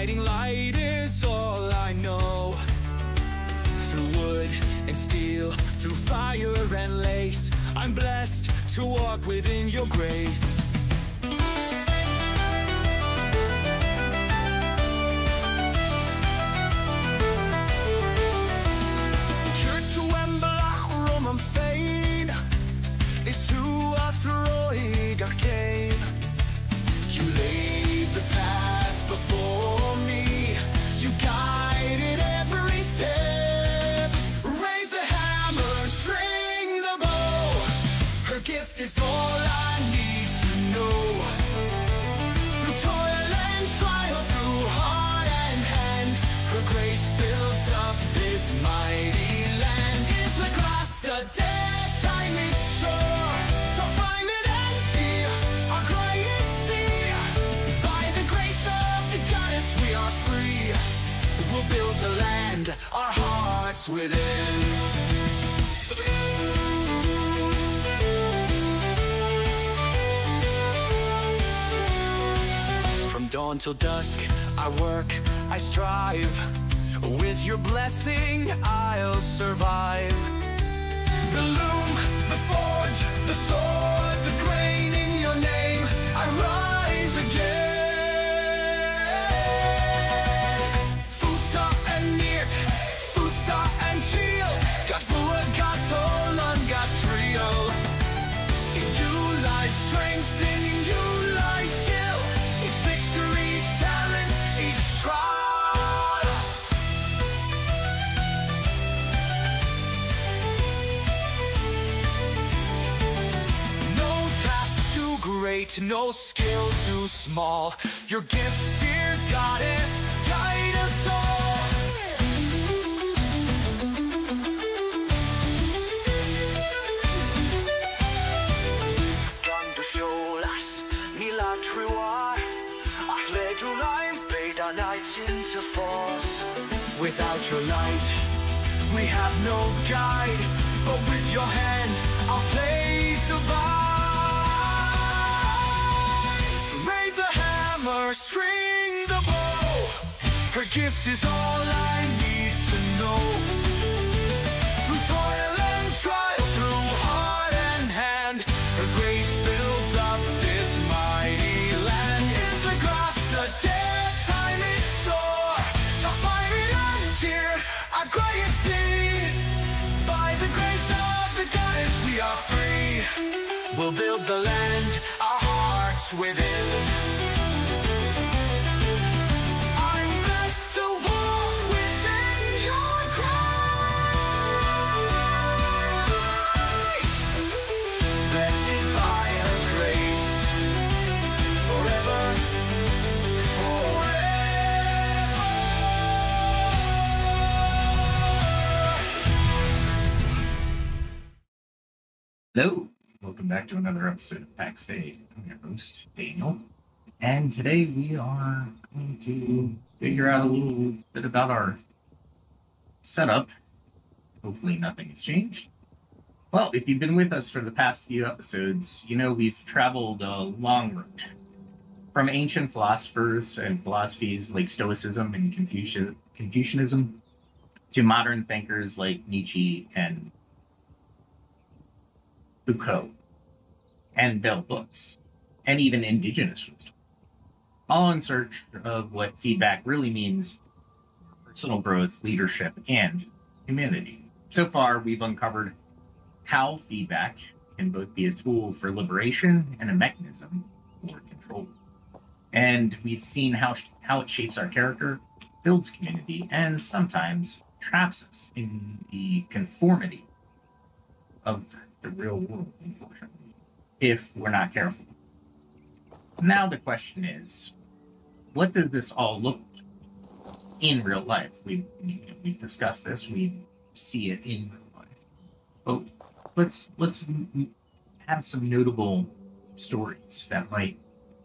guiding light is all I know. Through wood and steel, through fire and lace, I'm blessed to walk within your grace. Is to a throid arcane. You laid the path before me, you guided every step. Raise the hammer, string the bow, her gift is all I need to know. Through toil and trial, through heart and hand, her grace builds up this mighty land. Is the grass the dead time it's sore? We'll build the land, our hearts within. From dawn till dusk, I work, I strive. With your blessing, I'll survive. The loom, the forge, the sword, the grain in your name, I rise again. Got wood, got tolan, got trio. In you lies strength, in you lies skill. Each victory, each talent, each trial. No task too great, no skill too small. Your gifts, dear goddess, guide us all. Into force. Without your light, we have no guide, but with your hand, our place abides. Raise the hammer, string the bow, her gift is all I need to know. Through toil and trial, through heart and hand, her grace builds up this mighty land. Is the grass the dead time it's sore? To find it undear, our greatest deed. By the grace of the goddess we are free. We'll build the land, our hearts within. I'm blessed to walk within your grace. Blessed by her grace, forever, forever. Hello, welcome back to another episode of Backstage. I'm your host, Daniel, and today we are going to figure out a little bit about our setup. Hopefully nothing has changed. Well, if you've been with us for the past few episodes, you know we've traveled a long road. From ancient philosophers and philosophies like Stoicism and Confucianism to modern thinkers like Nietzsche and Foucault and bell books, and even indigenous wisdom, all in search of what feedback really means for personal growth, leadership, and humanity. So far, we've uncovered how feedback can both be a tool for liberation and a mechanism for control. And we've seen how it shapes our character, builds community, and sometimes traps us in the conformity of the real world, unfortunately, if we're not careful. Now the question is, what does this all look like in real life? We've discussed this. We see it in real life. But let's have some notable stories that might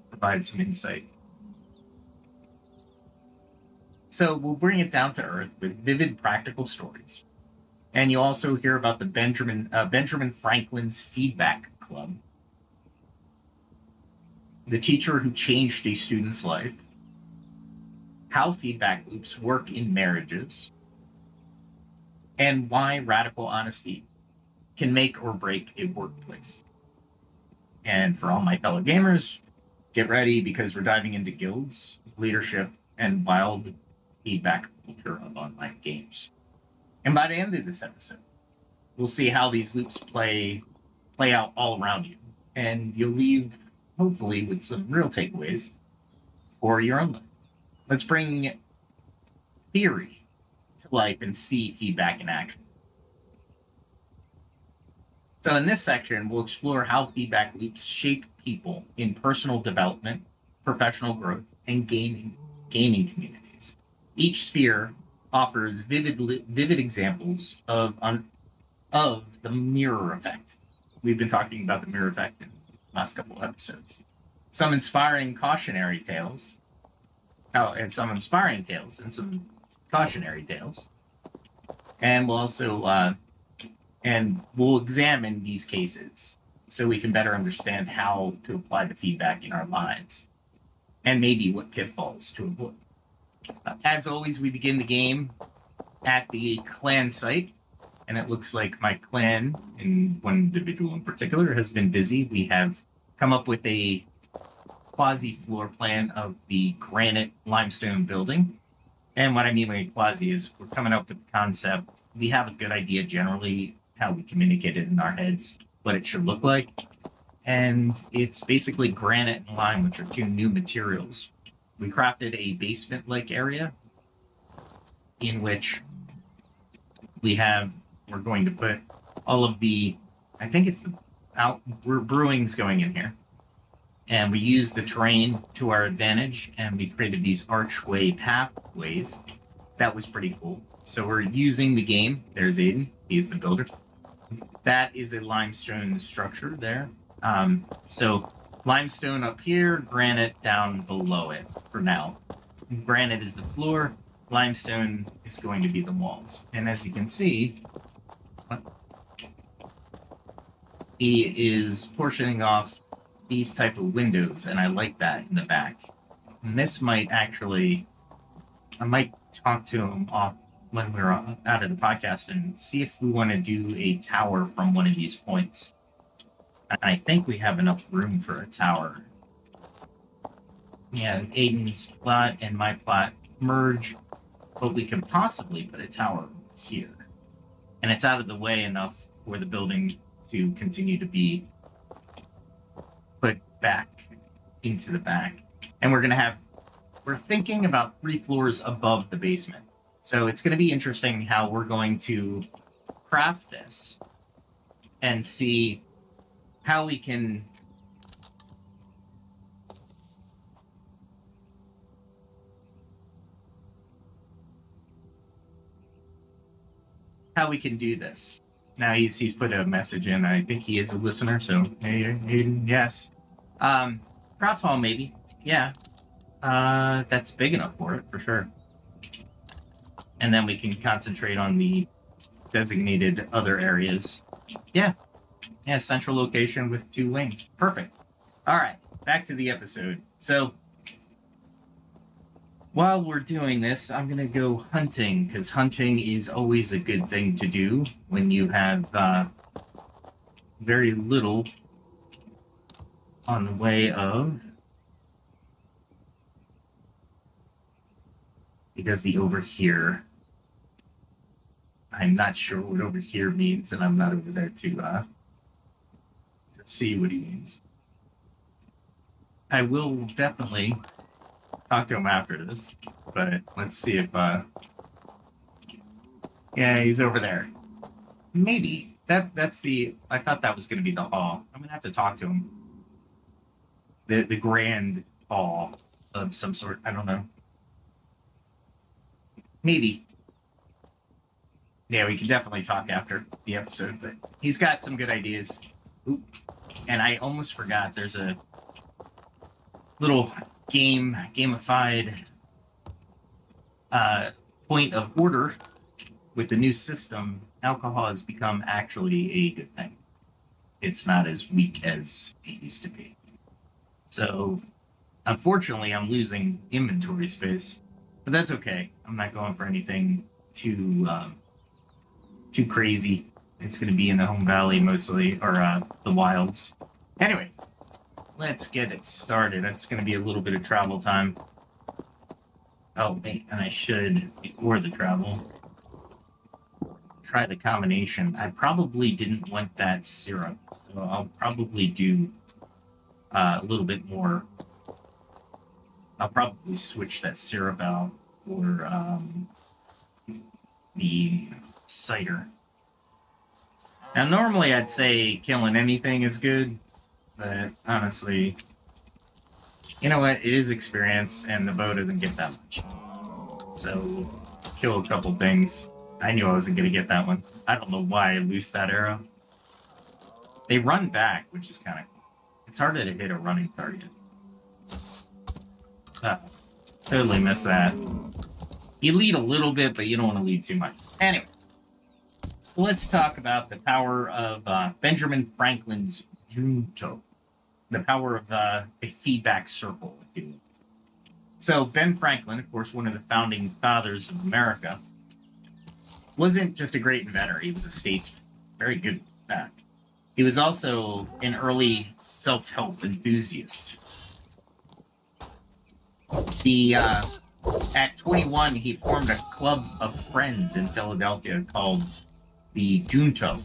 provide some insight. So we'll bring it down to earth with vivid, practical stories. And you also hear about the Benjamin Franklin's Feedback Club, the teacher who changed a student's life, how feedback loops work in marriages, and why radical honesty can make or break a workplace. And for all my fellow gamers, get ready because we're diving into guilds, leadership, and wild feedback culture of online games. And by the end of this episode, we'll see how these loops play out all around you, and you'll leave hopefully with some real takeaways for your own life. Let's bring theory to life and see feedback in action. So in this section, we'll explore how feedback loops shape people in personal development, professional growth, and gaming communities. Each sphere offers vivid examples of the mirror effect. We've been talking about the mirror effect in the last couple of episodes. Some inspiring cautionary tales, and some inspiring tales and some cautionary tales. And we'll also we'll examine these cases so we can better understand how to apply the feedback in our lives and maybe what pitfalls to avoid. As always, we begin the game at the clan site, and it looks like my clan, and one individual in particular, has been busy. We have come up with a quasi floor plan of the granite limestone building. And what I mean by quasi is we're coming up with the concept. We have a good idea generally how we communicate it in our heads, what it should look like. And it's basically granite and lime, which are two new materials. We crafted a basement-like area in which we're going to put all of the, I think it's brewing's going in here. And we used the terrain to our advantage, and we created these archway pathways. That was pretty cool. So we're using the game. There's Aiden. He's the builder. That is a limestone structure there. So limestone up here, granite down below it for now. Granite is the floor. Limestone is going to be the walls. And as you can see, he is portioning off these type of windows, and I like that in the back. And this might actually, I might talk to him off when we're out of the podcast and see if we want to do a tower from one of these points. And I think we have enough room for a tower. Yeah, Aiden's plot and my plot merge, but we could possibly put a tower here. And it's out of the way enough for the building to continue to be put back into the back. And we're thinking about 3 floors above the basement. So it's going to be interesting how we're going to craft this and see how we can do this. Now he's put a message in. I think he is a listener, so hey, yes. Craft hall, maybe. Yeah. That's big enough for it, for sure. And then we can concentrate on the designated other areas. Yeah. Yeah, central location with 2 wings. Perfect. All right, back to the episode. So, while we're doing this, I'm going to go hunting, because hunting is always a good thing to do when you have very little on the way of... Because the over here, I'm not sure what over here means, and I'm not over there to see what he means. I will definitely talk to him after this, but let's see if yeah, he's over there. Maybe that's the, I thought that was going to be the hall. I'm gonna have to talk to him. The grand hall of some sort. I don't know. Maybe. Yeah, we can definitely talk after the episode, but he's got some good ideas. Oop. And I almost forgot there's a little gamified point of order with the new system. Alcohol has become actually a good thing. It's not as weak as it used to be. So, unfortunately, I'm losing inventory space. but that's okay. I'm not going for anything too crazy. It's going to be in the home valley mostly, or the wilds. Anyway, let's get it started. It's going to be a little bit of travel time. Oh, wait, and I should, before the travel, try the combination. I probably didn't want that syrup, so I'll probably do a little bit more. I'll probably switch that syrup out for the cider. Now, normally I'd say killing anything is good, but honestly, you know what? It is experience, and the bow doesn't get that much. So, kill a couple things. I knew I wasn't going to get that one. I don't know why I loosed that arrow. They run back, which is kind of cool. It's harder to hit a running target. Totally missed that. You lead a little bit, but you don't want to lead too much. Anyway, so let's talk about the power of Benjamin Franklin's Junto. The power of a feedback circle, if you will. So Ben Franklin, of course, one of the founding fathers of America, wasn't just a great inventor. He was a statesman. Very good at that. He was also an early self-help enthusiast. At 21, he formed a club of friends in Philadelphia called the Junto.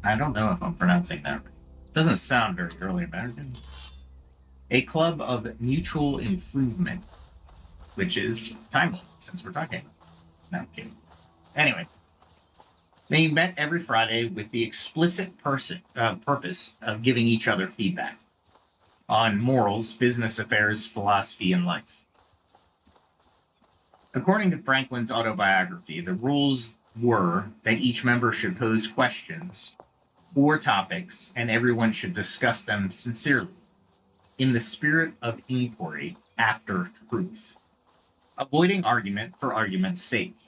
I don't know if I'm pronouncing that right. It doesn't sound very early American. A club of mutual improvement, which is timely since we're talking about it. No, I'm kidding. Anyway, they met every Friday with the explicit purpose of giving each other feedback on morals, business affairs, philosophy, and life. According to Franklin's autobiography, the rules were that each member should pose questions or topics, and everyone should discuss them sincerely, in the spirit of inquiry after truth, avoiding argument for argument's sake.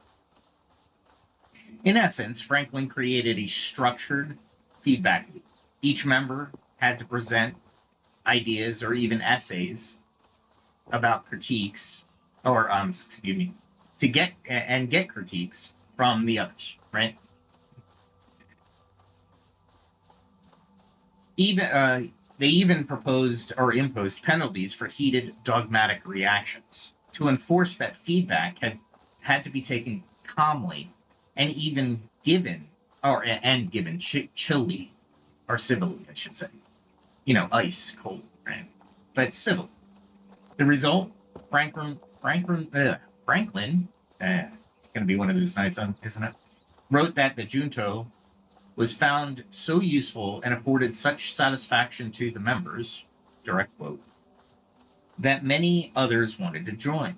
In essence, Franklin created a structured feedback loop. Each member had to present ideas or even essays about critiques, or to get critiques from the others, right? They even proposed or imposed penalties for heated dogmatic reactions to enforce that feedback had to be taken calmly and even given chilly or civilly, I should say. You know, ice cold, right? But civil. The result, Franklin, it's going to be one of those nights, isn't it? Wrote that the Junto was found so useful and afforded such satisfaction to the members, direct quote, that many others wanted to join.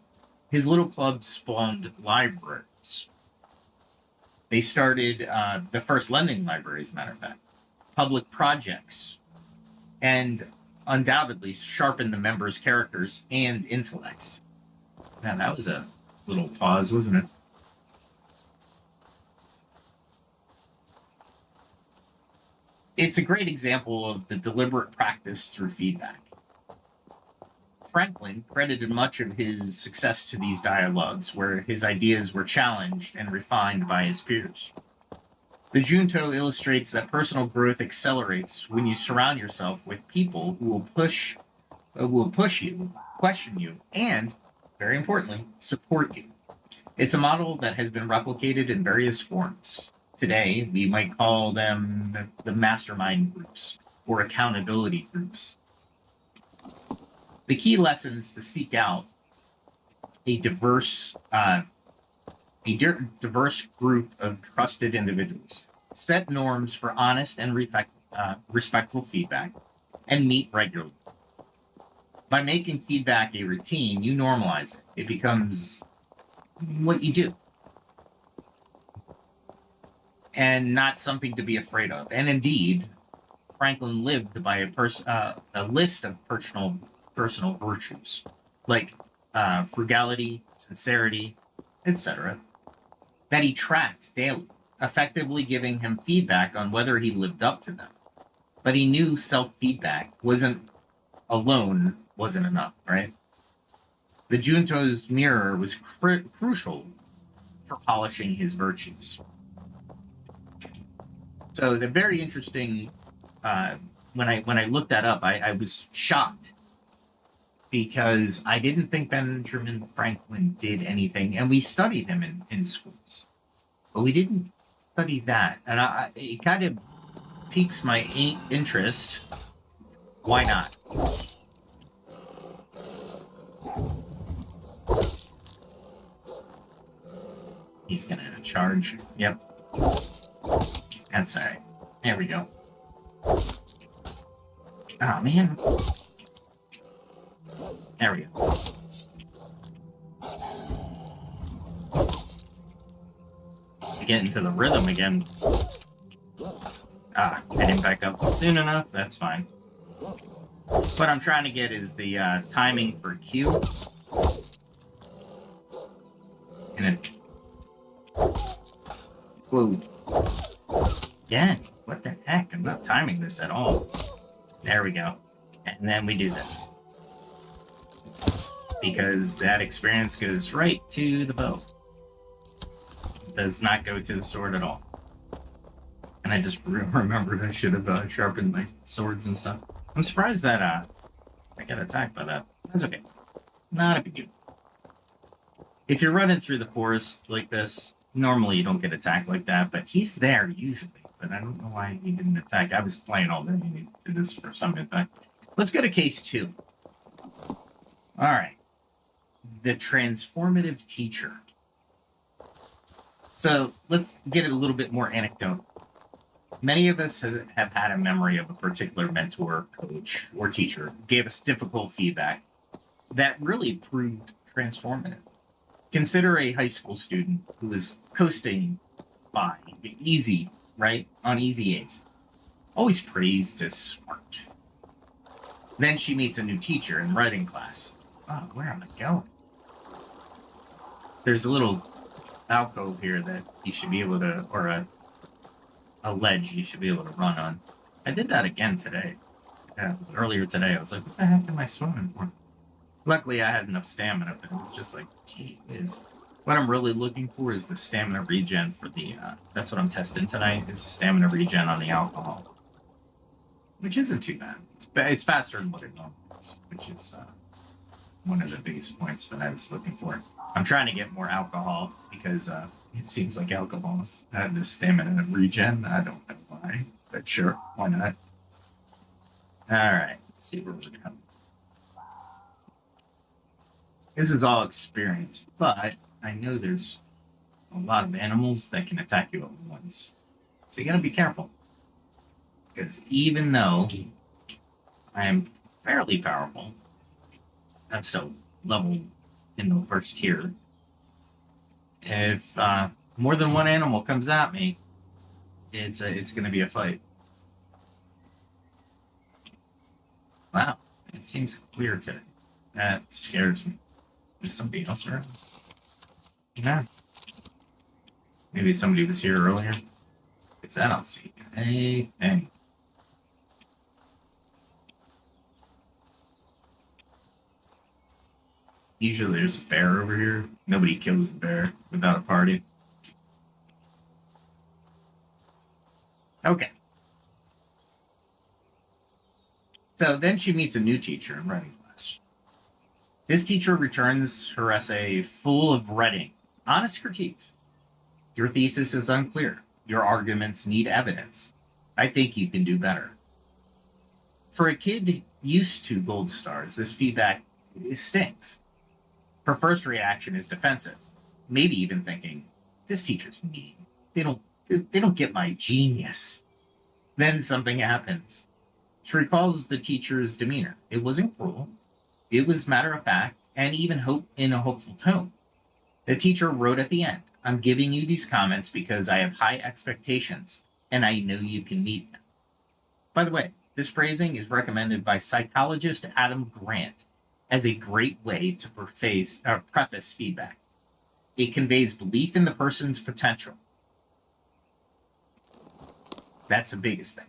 His little club spawned libraries. They started the first lending library, as a matter of fact, public projects, and undoubtedly sharpened the members' characters and intellects. Now, that was a little pause, wasn't it? It's a great example of the deliberate practice through feedback. Franklin credited much of his success to these dialogues, where his ideas were challenged and refined by his peers. The Junto illustrates that personal growth accelerates when you surround yourself with people who will push you, question you, and, very importantly, support you. It's a model that has been replicated in various forms. Today, we might call them the mastermind groups or accountability groups. The key lessons to seek out a diverse group of trusted individuals, set norms for honest and respectful feedback, and meet regularly. By making feedback a routine, you normalize it. It becomes what you do, and not something to be afraid of. And indeed, Franklin lived by a list of personal virtues, like frugality, sincerity, etc., that he tracked daily, effectively giving him feedback on whether he lived up to them. But he knew self-feedback wasn't enough, right? The Junto's mirror was crucial for polishing his virtues. So the very interesting, when I looked that up, I was shocked because I didn't think Benjamin Franklin did anything, and we studied him in schools, but we didn't study that, and it kind of piques my interest. Why not? He's gonna charge. Yep. That's all right. There we go. Oh, man. There we go. Get into the rhythm again. I didn't back up soon enough. That's fine. What I'm trying to get is the timing for Q. And it... Whoa. Yeah, what the heck? I'm not timing this at all. There we go. And then we do this. Because that experience goes right to the bow. It does not go to the sword at all. And I just remembered I should have sharpened my swords and stuff. I'm surprised that I got attacked by that. That's okay. Not a big deal. If you're running through the forest like this, normally you don't get attacked like that, but he's there usually. But I don't know why he didn't attack. I was playing all day. He did this for some impact. Let's go to case 2. All right. The transformative teacher. So let's get it a little bit more anecdotal. Many of us have had a memory of a particular mentor, coach, or teacher who gave us difficult feedback that really proved transformative. Consider a high school student who was coasting by, easy, right? On easy A's. Always praised as smart. Then she meets a new teacher in writing class. Oh, where am I going? There's a little alcove here that you should be able to, or a ledge you should be able to run on. I did that again today. Earlier today, I was like, what the heck am I swimming for? Luckily, I had enough stamina, but it was just like, gee whiz. What I'm really looking for is the stamina regen for the, that's what I'm testing tonight, is the stamina regen on the alcohol. Which isn't too bad. It's faster than what it normally is, which is one of the biggest points that I was looking for. I'm trying to get more alcohol because it seems like alcohol has this stamina regen. I don't know why, but sure, why not? All right, let's see where we're going. This is all experience, but I know there's a lot of animals that can attack you at once. So you gotta be careful. Because even though I am fairly powerful, I'm still level in the first tier. If more than one animal comes at me, it's gonna be a fight. Wow, it seems clear today. That scares me. There's somebody else around. Yeah. Maybe somebody was here earlier. Because I don't see anything. Usually there's a bear over here. Nobody kills the bear without a party. Okay. So then she meets a new teacher in writing class. This teacher returns her essay full of reading, honest critiques. Your thesis is unclear. Your arguments need evidence. I think you can do better. For a kid used to gold stars, this feedback stings. Her first reaction is defensive, maybe even thinking, this teacher's mean. They don't get my genius. Then something happens. She recalls the teacher's demeanor. It wasn't cruel. It was matter of fact and even in a hopeful tone. The teacher wrote at the end, I'm giving you these comments because I have high expectations and I know you can meet them. By the way, this phrasing is recommended by psychologist Adam Grant as a great way to preface feedback. It conveys belief in the person's potential. That's the biggest thing.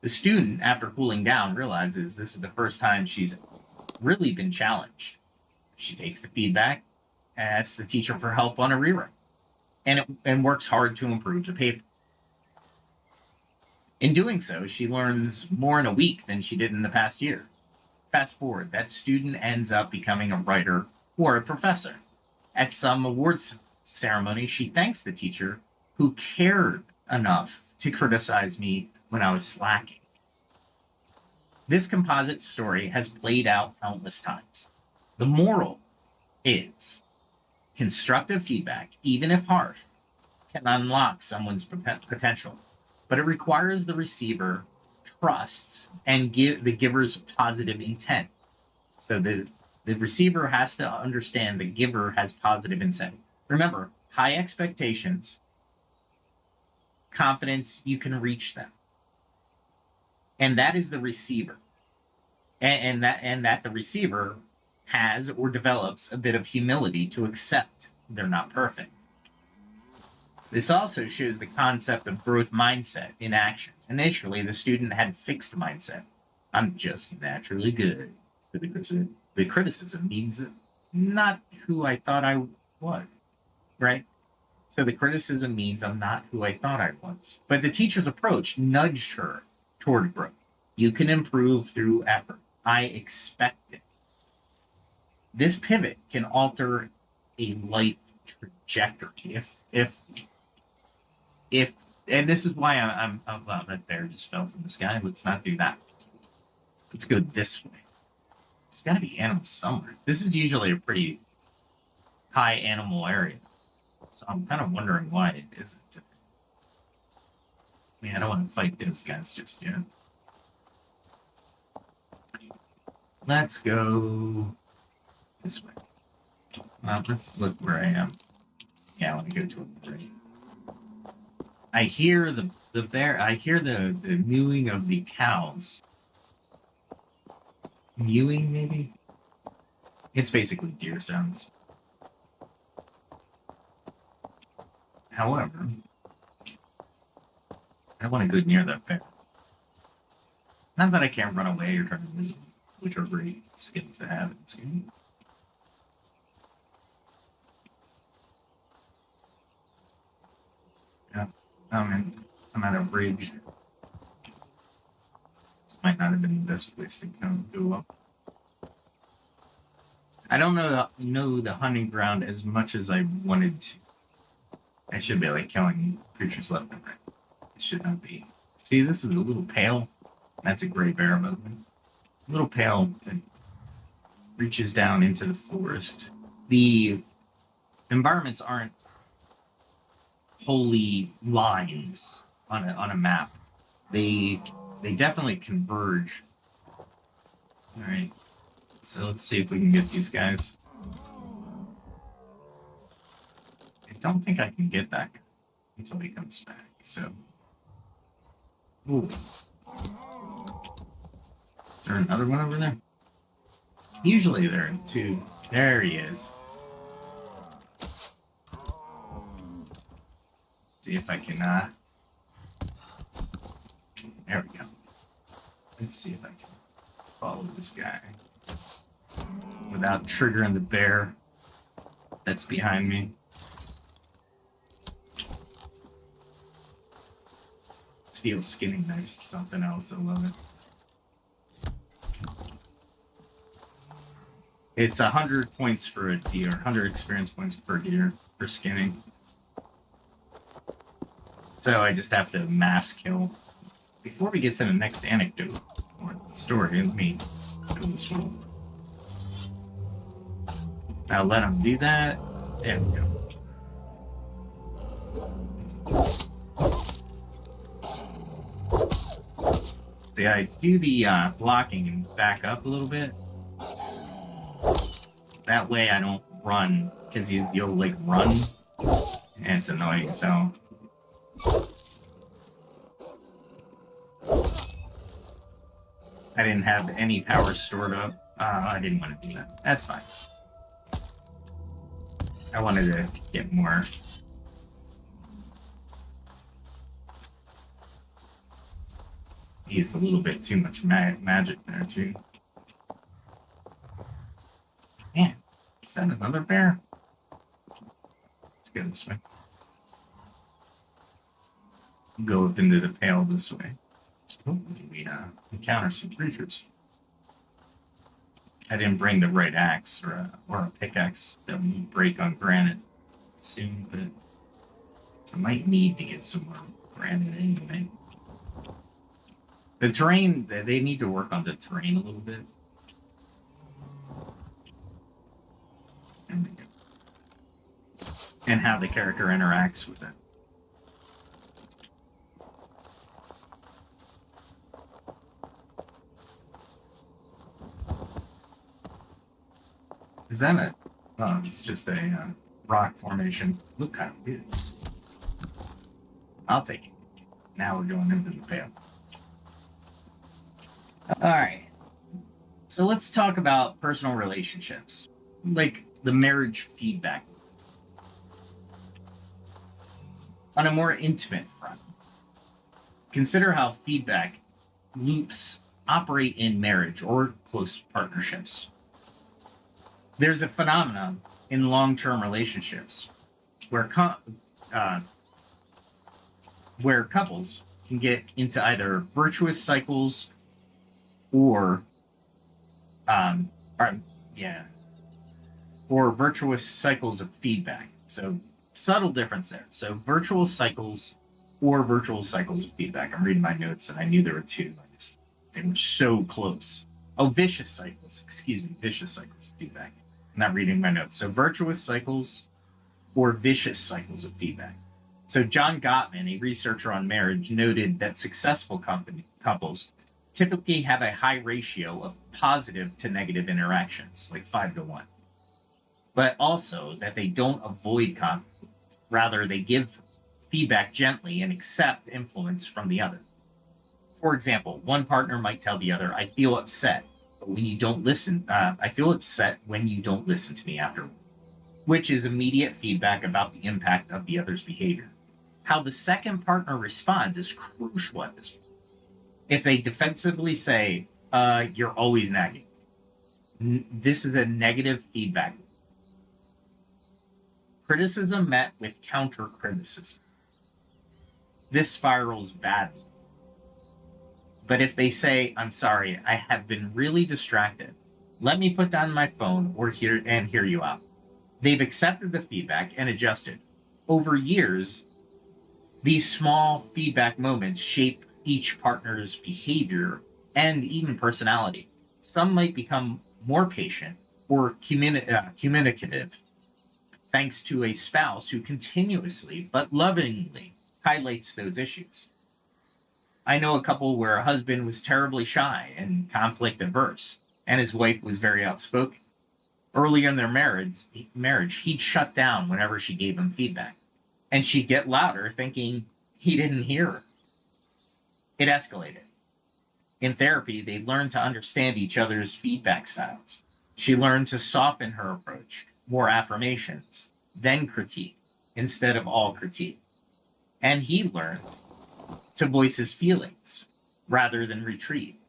The student, after cooling down, realizes this is the first time she's really been challenged. She takes the feedback, asks the teacher for help on a rewrite, and works hard to improve the paper. In doing so, she learns more in a week than she did in the past year. Fast forward, that student ends up becoming a writer or a professor. At some awards ceremony, she thanks the teacher who cared enough to criticize me when I was slacking. This composite story has played out countless times. The moral is constructive feedback, even if harsh, can unlock someone's potential, but it requires the receiver trusts and the giver's positive intent. So the receiver has to understand the giver has positive intent. Remember, high expectations, confidence, you can reach them. And that is the receiver. And that the receiver has or develops a bit of humility to accept they're not perfect. This also shows the concept of growth mindset in action. Initially, the student had fixed mindset. I'm just naturally good. So the criticism means that not who I thought I was, right? So the criticism means I'm not who I thought I was. But the teacher's approach nudged her toward growth. You can improve through effort. I expect it. This pivot can alter a life trajectory. If and this is why I'm well, that bear just fell from the sky. Let's not do that. Let's go this way. There's got to be animals somewhere. This is usually a pretty high animal area, so I'm kind of wondering why it isn't. I mean, I don't want to fight those guys just yet. Let's go this way. Let's look where I am. Yeah, I want to go to a tree. I hear the bear. I hear the mewing of the cows. Mewing, maybe? It's basically deer sounds. However, I want to go near that bear. Not that I can't run away or try to visit, which are great skills to have in this game. Yeah. Oh man, I'm at a bridge. This might not have been the best place to go up. I don't know the hunting ground as much as I wanted to. I should be like killing creatures left and right. It should not be. See, this is a little pale. That's a gray bear movement. A little pale that reaches down into the forest. The environments aren't wholly lines on a map. They definitely converge. All right, so let's see if we can get these guys. I don't think I can get that guy until he comes back. So, ooh, is there another one over there? Usually there are two. There he is. See if I can, there we go. Let's see if I can follow this guy without triggering the bear that's behind me. Steel skinning knife, something else, I love it. It's 100 points for a deer, 100 experience points per deer for skinning. So I just have to mass kill. Before we get to the next anecdote or story, let me do this one. I'll let him do that. There we go. See, I do the blocking and back up a little bit. That way I don't run, because you'll like run, and it's annoying, so. I didn't have any power stored up. I didn't want to do that. That's fine. I wanted to get more. Used a little bit too much magic there, too. Man, Is that another bear? Let's go this way. Go up into the pail this way. Oh, we encounter some creatures. I didn't bring the right axe or a pickaxe that we break on granite soon, but I might need to get some more granite anyway. The terrain, they need to work on the terrain a little bit. And how the character interacts with it. Is that a... Oh, it's just a rock formation. Look kind of weird. I'll take it. Now we're going into the pail. Alright. So let's talk about personal relationships. Like the marriage feedback. On a more intimate front, consider how feedback loops operate in marriage or close partnerships. There's a phenomenon in long-term relationships where couples can get into either virtuous cycles or virtuous cycles of feedback. So subtle difference there. So virtual cycles or virtual cycles of feedback. I'm reading my notes and I knew there were two. They were so close. Oh, vicious cycles. Excuse me. Vicious cycles of feedback. I'm not reading my notes. So virtuous cycles or vicious cycles of feedback. So John Gottman, a researcher on marriage, noted that successful couples typically have a high ratio of positive to negative interactions, like 5-to-1. But also that they don't avoid conflict. Rather, they give feedback gently and accept influence from the other. For example, one partner might tell the other, I feel upset, but when you don't listen, I feel upset when you don't listen to me after, which is immediate feedback about the impact of the other's behavior. How the second partner responds is crucial at this point. If they defensively say, you're always nagging, this is a negative feedback. Criticism met with counter-criticism. This spirals badly. But if they say, I'm sorry, I have been really distracted. Let me put down my phone or hear you out. They've accepted the feedback and adjusted. Over years, these small feedback moments shape each partner's behavior and even personality. Some might become more patient or communicative, thanks to a spouse who continuously but lovingly highlights those issues. I know a couple where a husband was terribly shy and conflict averse, and his wife was very outspoken. Early in their marriage, he'd shut down whenever she gave him feedback, and she'd get louder thinking he didn't hear her. It escalated. In therapy, they learned to understand each other's feedback styles. She learned to soften her approach, more affirmations, then critique, instead of all critique. And he learned to voice his feelings rather than retreat.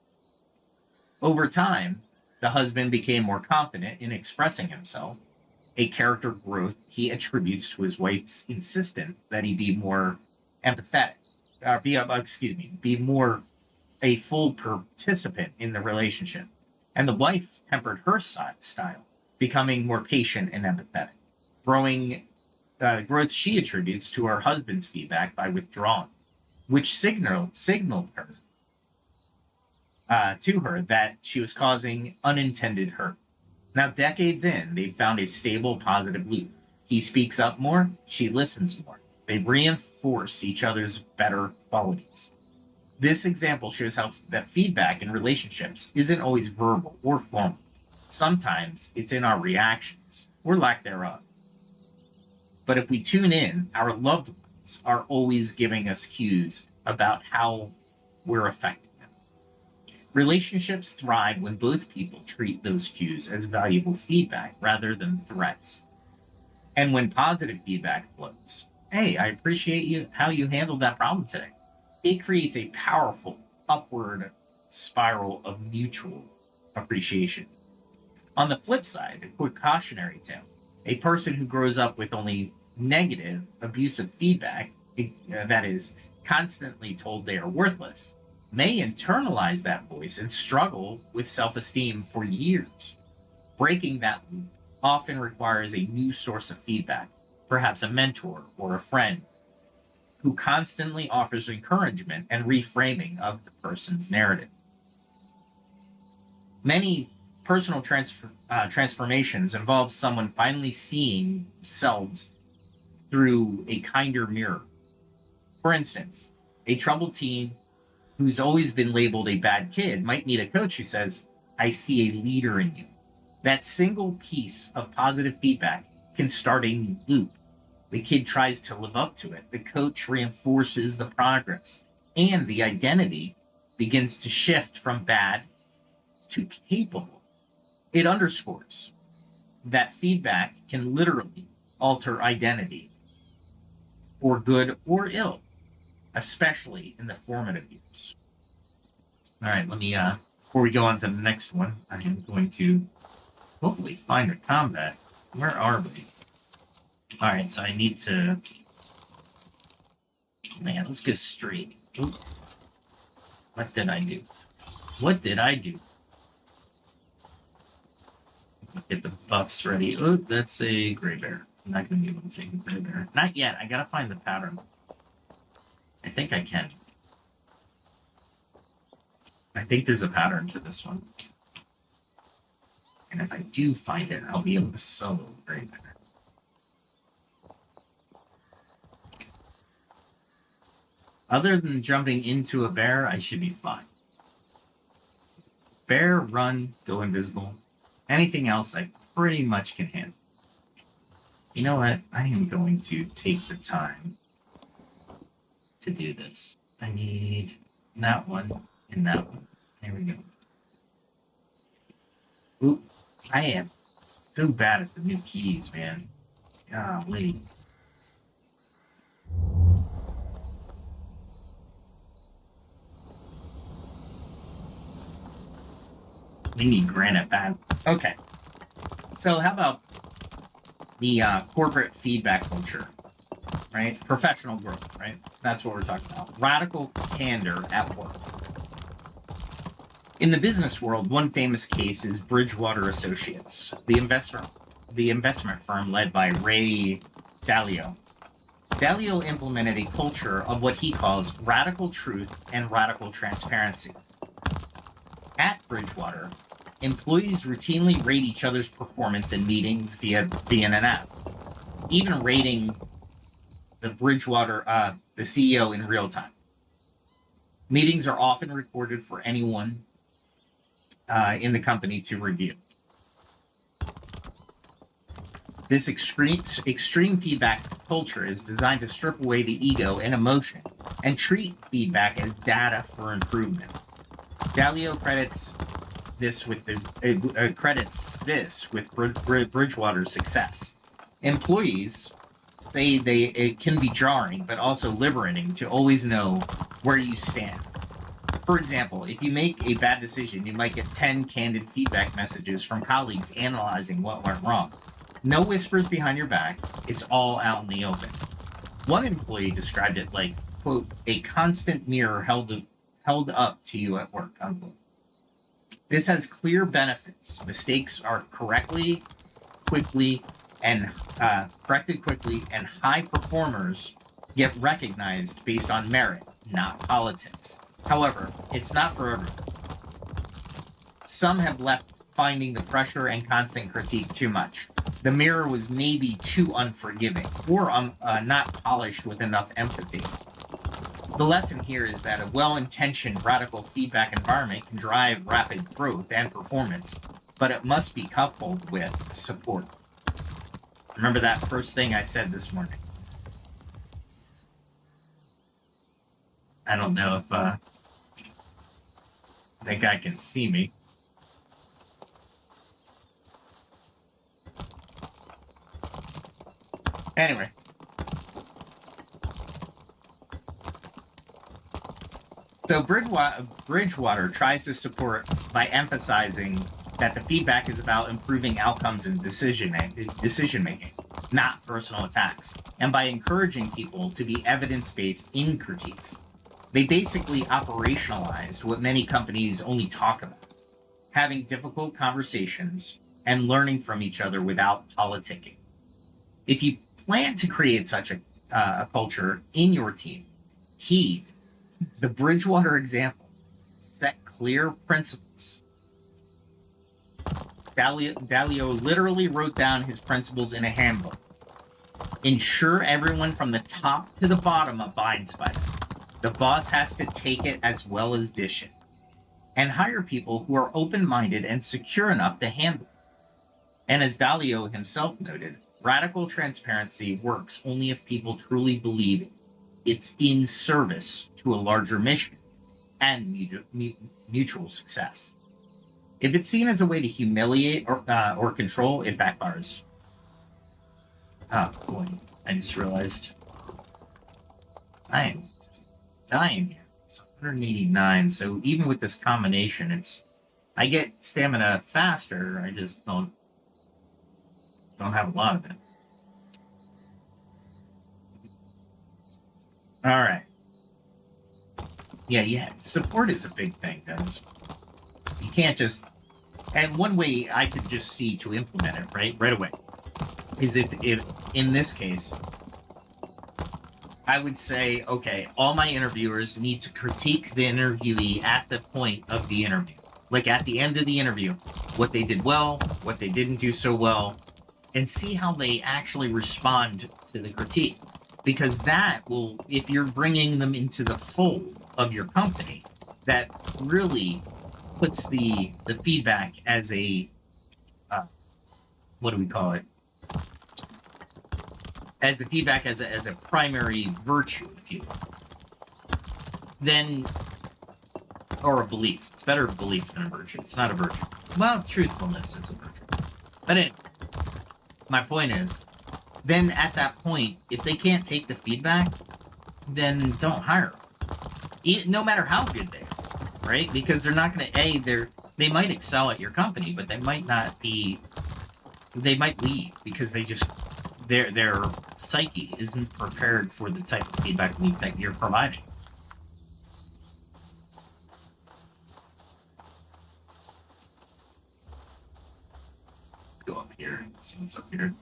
Over time, the husband became more confident in expressing himself, a character growth he attributes to his wife's insistence that he be more empathetic, be more a full participant in the relationship. And the wife tempered her style, becoming more patient and empathetic, growth she attributes to her husband's feedback by withdrawing, which signaled her to her that she was causing unintended hurt. Now, decades in, they've found a stable, positive loop. He speaks up more, she listens more. They reinforce each other's better qualities. This example shows how that feedback in relationships isn't always verbal or formal. Sometimes it's in our reactions, or lack thereof. But if we tune in, our loved ones are always giving us cues about how we're affecting them. Relationships thrive when both people treat those cues as valuable feedback rather than threats. And when positive feedback flows, hey, I appreciate how you handled that problem today. It creates a powerful upward spiral of mutual appreciation. On the flip side, a quick cautionary tale. A person who grows up with only negative, abusive feedback, that is, constantly told they are worthless, may internalize that voice and struggle with self esteem for years. Breaking that loop often requires a new source of feedback, perhaps a mentor or a friend who constantly offers encouragement and reframing of the person's narrative. Many personal transformations involve someone finally seeing themselves through a kinder mirror. For instance, a troubled teen who's always been labeled a bad kid might meet a coach who says, I see a leader in you. That single piece of positive feedback can start a new loop. The kid tries to live up to it. The coach reinforces the progress, and the identity begins to shift from bad to capable. It underscores that feedback can literally alter identity for good or ill, especially in the formative years. All right, let me, before we go on to the next one, I am going to hopefully find a combat. Where are we? All right, so I need to, man, let's go straight. Ooh. What did I do? What did I do? Get the buffs ready. Oh, that's a gray bear. I'm not going to be able to take a gray bear. Not yet. I got to find the pattern. I think I can. I think there's a pattern to this one. And if I do find it, I'll be able to solo gray bear. Other than jumping into a bear, I should be fine. Bear, run, go invisible. Anything else I pretty much can handle. You know what? I am going to take the time to do this. I need that one and that one. There we go. Oop. I am so bad at the new keys, man. Golly. We need granite bad. Okay. So how about the corporate feedback culture, right? Professional growth, right? That's what we're talking about. Radical candor at work. In the business world, one famous case is Bridgewater Associates, the investment firm led by Ray Dalio. Dalio implemented a culture of what he calls radical truth and radical transparency. At Bridgewater, employees routinely rate each other's performance in meetings via an app, even rating the CEO in real time. Meetings are often recorded for anyone in the company to review. This extreme feedback culture is designed to strip away the ego and emotion and treat feedback as data for improvement. Dalio credits this with Bridgewater's success. Employees say it can be jarring, but also liberating to always know where you stand. For example, if you make a bad decision, you might get 10 candid feedback messages from colleagues analyzing what went wrong. No whispers behind your back. It's all out in the open. One employee described it like, quote, a constant mirror held up to you at work, unquote. This has clear benefits. Mistakes are corrected quickly, and high performers get recognized based on merit, not politics. However, it's not for everyone. Some have left finding the pressure and constant critique too much. The mirror was maybe too unforgiving or not polished with enough empathy. The lesson here is that a well-intentioned radical feedback environment can drive rapid growth and performance, but it must be coupled with support. Remember that first thing I said this morning. I don't know if that guy can see me. Anyway. So Bridgewater tries to support by emphasizing that the feedback is about improving outcomes and decision making, not personal attacks. And by encouraging people to be evidence-based in critiques, they basically operationalized what many companies only talk about: having difficult conversations and learning from each other without politicking. If you plan to create such a culture in your team, the Bridgewater example, set clear principles. Dalio literally wrote down his principles in a handbook. Ensure everyone from the top to the bottom abides by them. The boss has to take it as well as dish it. And hire people who are open-minded and secure enough to handle it. And as Dalio himself noted, radical transparency works only if people truly believe it's in service to a larger mission and mutual success. If it's seen as a way to humiliate or control, it backfires. Oh boy, I just realized I am dying here. It's 189, so even with this combination, I get stamina faster, I just don't have a lot of it. Alright. Yeah, support is a big thing, guys. You can't just... And one way I could just see to implement it, right away, is if in this case, I would say, okay, all my interviewers need to critique the interviewee at the point of the interview. Like at the end of the interview, what they did well, what they didn't do so well, and see how they actually respond to the critique. Because that will, if you're bringing them into the fold of your company, that really puts the feedback as a, what do we call it? As the feedback as a primary virtue, if you will. Then, or a belief. It's better a belief than a virtue. It's not a virtue. Well, truthfulness is a virtue. But anyway, my point is, then at that point, if they can't take the feedback, then don't hire them. No matter how good they are, right? Because they're not going to, they might excel at your company, but they might not be, they might leave because they just, their psyche isn't prepared for the type of feedback loop that you're providing. Go up here and see what's up here.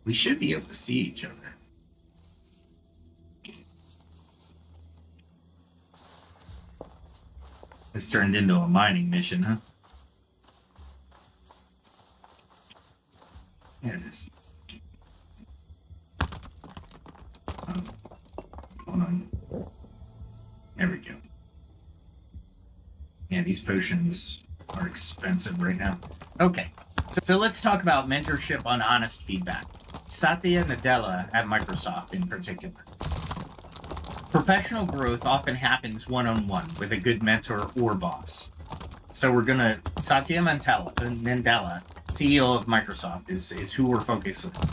We should be able to see each other. This turned into a mining mission, huh? There it is. Hold on. There we go. Yeah, these potions are expensive right now. Okay, so let's talk about mentorship on honest feedback. Satya Nadella at Microsoft in particular. Professional growth often happens one-on-one with a good mentor or boss. So we're gonna, Satya Nadella, CEO of Microsoft, is who we're focusing on.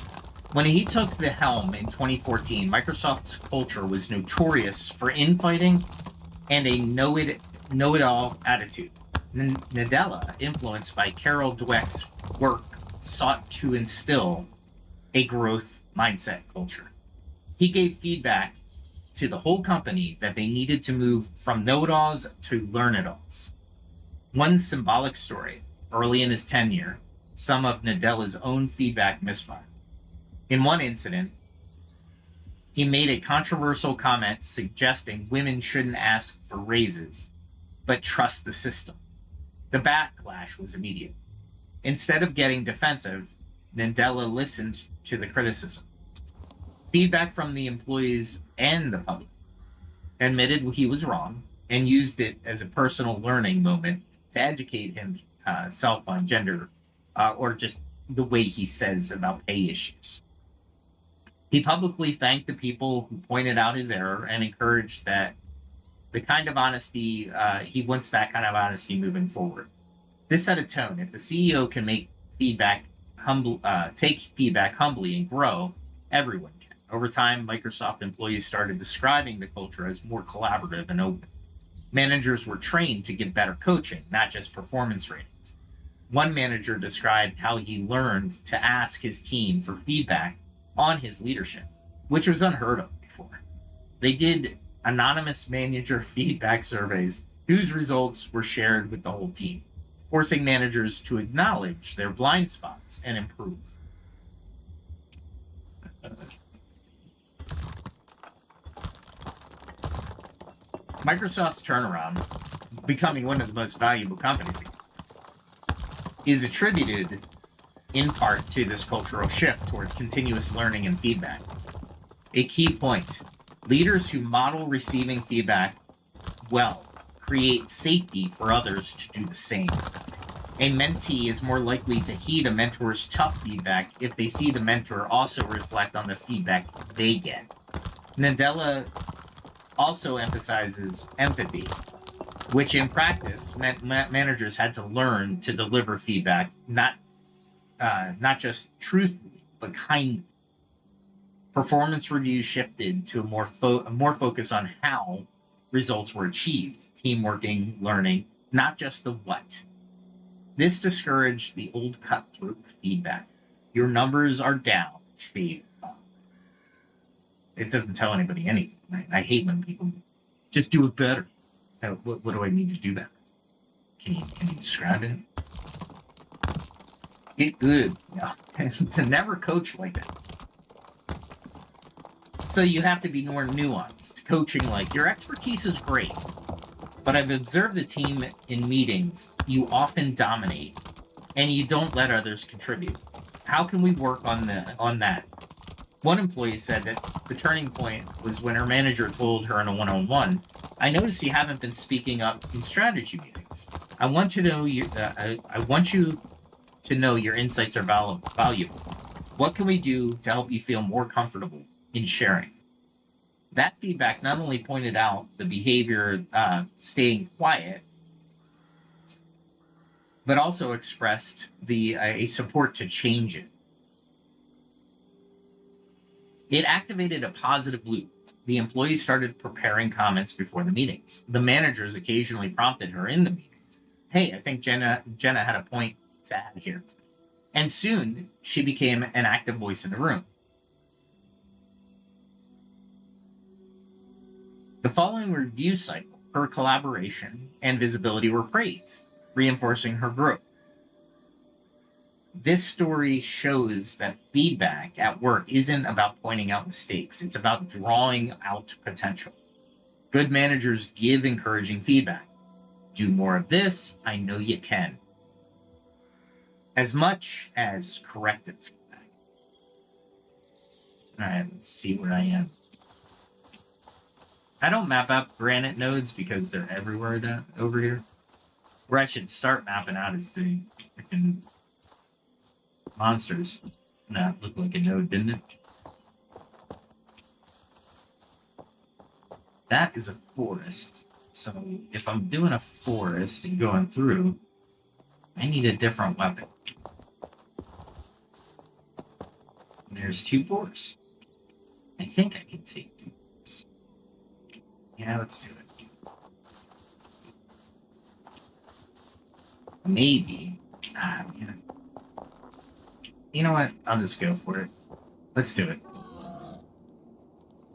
When he took the helm in 2014, Microsoft's culture was notorious for infighting and a know-it-all attitude. Nadella, influenced by Carol Dweck's work, sought to instill a growth mindset culture. He gave feedback to the whole company that they needed to move from know-it-alls to learn-it-alls. One symbolic story, early in his tenure, some of Nadella's own feedback misfired. In one incident, he made a controversial comment suggesting women shouldn't ask for raises, but trust the system. The backlash was immediate. Instead of getting defensive, Nadella listened to the criticism. Feedback from the employees and the public, admitted he was wrong, and used it as a personal learning moment to educate himself on gender or just the way he says about pay issues. He publicly thanked the people who pointed out his error and encouraged that the kind of honesty, he wants that kind of honesty moving forward. This set a tone. If the CEO can make feedback take feedback humbly and grow, everyone can. Over time, Microsoft employees started describing the culture as more collaborative and open. Managers were trained to give better coaching, not just performance ratings. One manager described how he learned to ask his team for feedback on his leadership, which was unheard of before. They did anonymous manager feedback surveys whose results were shared with the whole team, forcing managers to acknowledge their blind spots and improve. Microsoft's turnaround, becoming one of the most valuable companies, is attributed in part to this cultural shift toward continuous learning and feedback. A key point: leaders who model receiving feedback well create safety for others to do the same. A mentee is more likely to heed a mentor's tough feedback if they see the mentor also reflect on the feedback they get. Nadella also emphasizes empathy, which in practice meant managers had to learn to deliver feedback not just truthfully, but kindly. Performance reviews shifted to a more focus on how results were achieved, teamworking, learning, not just the what. This discouraged the old cutthroat feedback. Your numbers are down, shade up. It doesn't tell anybody anything. Right? I hate when people just do it better. What do I need to do better? Can you describe it? Get good. Yeah. To never coach like that. So you have to be more nuanced. Coaching like, your expertise is great, but I've observed the team in meetings, you often dominate, and you don't let others contribute. How can we work on that? One employee said that the turning point was when her manager told her in a one-on-one, I noticed you haven't been speaking up in strategy meetings. I want you to know your insights are valuable. What can we do to help you feel more comfortable in sharing? That feedback not only pointed out the behavior staying quiet, but also expressed a support to change it. It activated a positive loop. The employees started preparing comments before the meetings. The managers occasionally prompted her in the meetings. Hey, I think Jenna had a point to add here. And soon she became an active voice in the room. The following review cycle, her collaboration and visibility were praised, reinforcing her growth. This story shows that feedback at work isn't about pointing out mistakes. It's about drawing out potential. Good managers give encouraging feedback. Do more of this, I know you can. As much as corrective feedback. All right, let's see where I am. I don't map out granite nodes because they're everywhere over here. Where I should start mapping out is the freaking monsters. That looked like a node, didn't it? That is a forest. So if I'm doing a forest and going through, I need a different weapon. There's 2 boars. I think I can take 2 boars. Yeah, let's do it. Maybe. Yeah. You know what? I'll just go for it. Let's do it.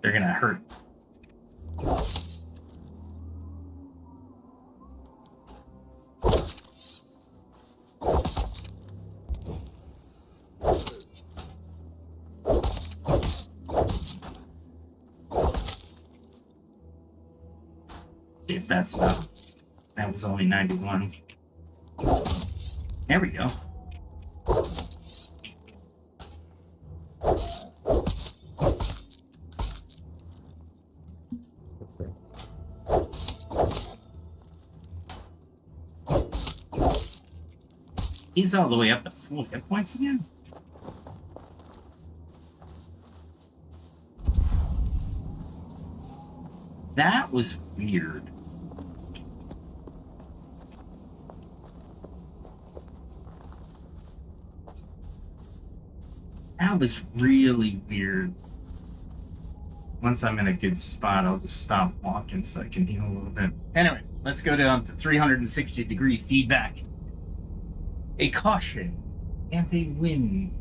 They're gonna hurt. See if that's enough. That was only 91. There we go. He's all the way up to full hit points again? That was weird. That was really weird. Once I'm in a good spot, I'll just stop walking so I can heal a little bit. Anyway, let's go down to 360-degree feedback. A caution and a win.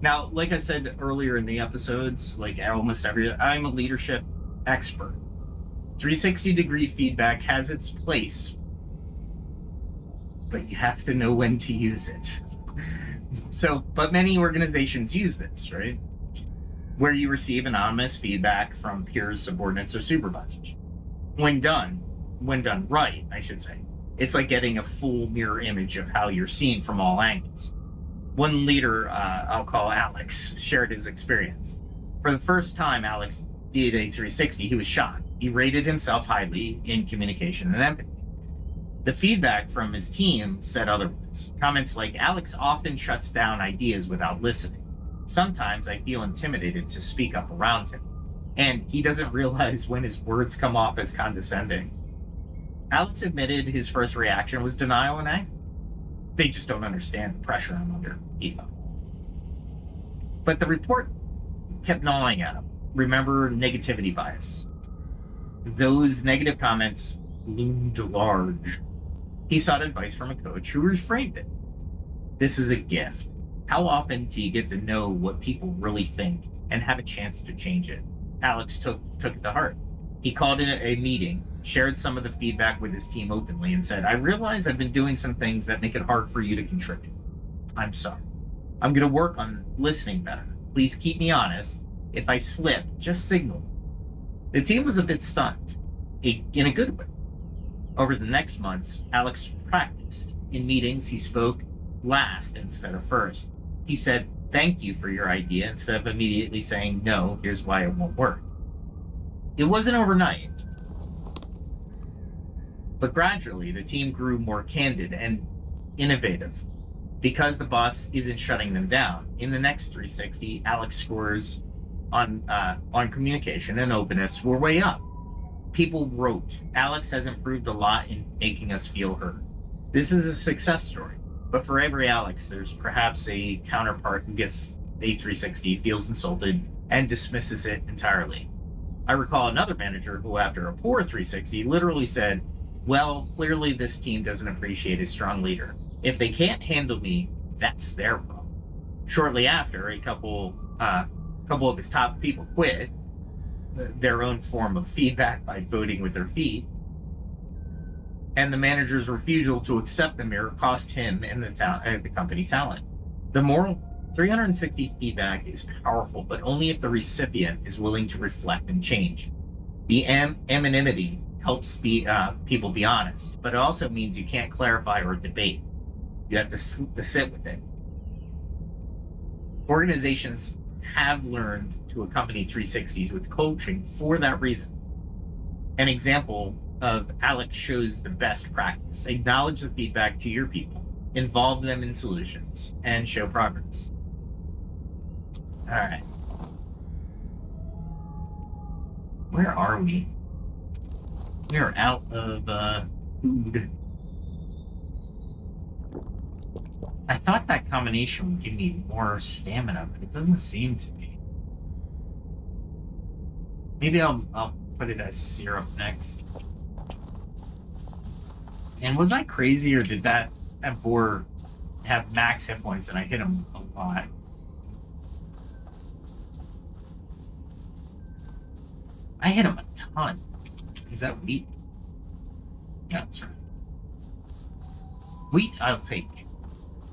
Now, like I said earlier in the episodes, like almost I'm a leadership expert. 360-degree feedback has its place, but you have to know when to use it. But many organizations use this, right? Where you receive anonymous feedback from peers, subordinates, or supervisors. When done right, I should say, it's like getting a full mirror image of how you're seen from all angles. One leader, I'll call Alex, shared his experience. For the first time Alex did a 360, he was shocked. He rated himself highly in communication and empathy. The feedback from his team said otherwise. Comments like, Alex often shuts down ideas without listening. Sometimes I feel intimidated to speak up around him. And he doesn't realize when his words come off as condescending. Alex admitted his first reaction was denial and anger. They just don't understand the pressure I'm under, he thought. But the report kept gnawing at him. Remember negativity bias. Those negative comments loomed large. He sought advice from a coach who reframed it. This is a gift. How often do you get to know what people really think and have a chance to change it? Alex took it to heart. He called in a meeting, shared some of the feedback with his team openly, and said, I realize I've been doing some things that make it hard for you to contribute. I'm sorry. I'm going to work on listening better. Please keep me honest. If I slip, just signal. The team was a bit stunned, in a good way. Over the next months, Alex practiced. In meetings, he spoke last instead of first. He said, thank you for your idea, instead of immediately saying, no, here's why it won't work. It wasn't overnight, but gradually the team grew more candid and innovative. Because the boss isn't shutting them down, in the next 360, Alex scores on communication and openness were way up. People wrote, Alex has improved a lot in making us feel heard. This is a success story, but for every Alex, there's perhaps a counterpart who gets a 360, feels insulted, and dismisses it entirely. I recall another manager who, after a poor 360, literally said, well, clearly this team doesn't appreciate a strong leader. If they can't handle me, that's their problem. Shortly after, a couple of his top people quit, their own form of feedback by voting with their feet, and the manager's refusal to accept the mirror cost him and the company talent. The moral 360 feedback is powerful, but only if the recipient is willing to reflect and change. The anonymity helps people be honest, but it also means you can't clarify or debate. You have to sit with it. Organizations have learned to accompany 360s with coaching for that reason. An example of Alex shows the best practice. Acknowledge the feedback to your people, involve them in solutions, and show progress. All right. Where are we? We are out of food. I thought that combination would give me more stamina, but it doesn't seem to be. Maybe I'll put it as syrup next. And was I crazy, or did that boar have max hit points and I hit him a lot? I hit him a ton. Is that wheat? Yeah, that's right. Wheat, I'll take.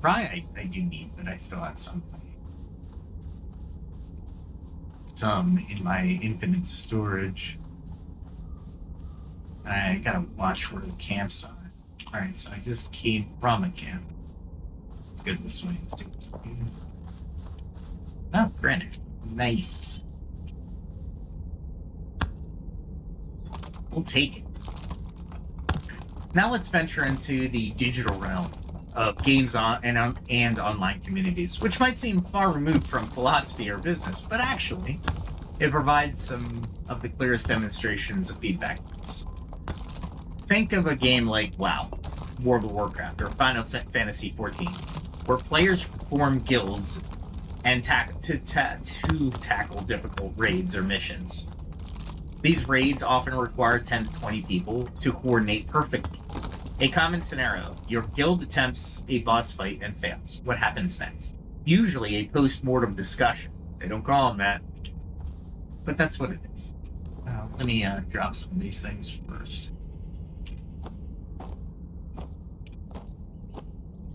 Rye, I do need, but I still have some in my infinite storage. I gotta watch where the camps are. Alright, so I just came from a camp. Let's go this way and see what's up here. Oh, granite. Nice. We'll take it. Now let's venture into the digital realm of games and online communities, which might seem far removed from philosophy or business, but actually, it provides some of the clearest demonstrations of feedback loops. Think of a game like WoW, World of Warcraft, or Final Fantasy XIV, where players form guilds and tackle difficult raids or missions. These raids often require 10 to 20 people to coordinate perfectly. A common scenario: your guild attempts a boss fight and fails. What happens next? Usually a post-mortem discussion. They don't call them that, but that's what it is. Let me drop some of these things first.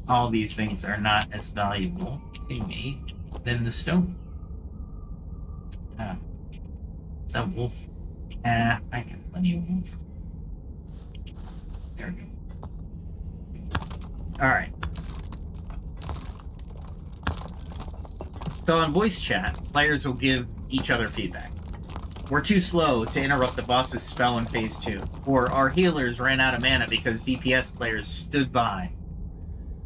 All these things are not as valuable to me than the stone. Is that wolf? I got plenty of wolf. There we go. Alright. So on voice chat, players will give each other feedback. We're too slow to interrupt the boss's spell in phase 2. Or our healers ran out of mana because DPS players stood by.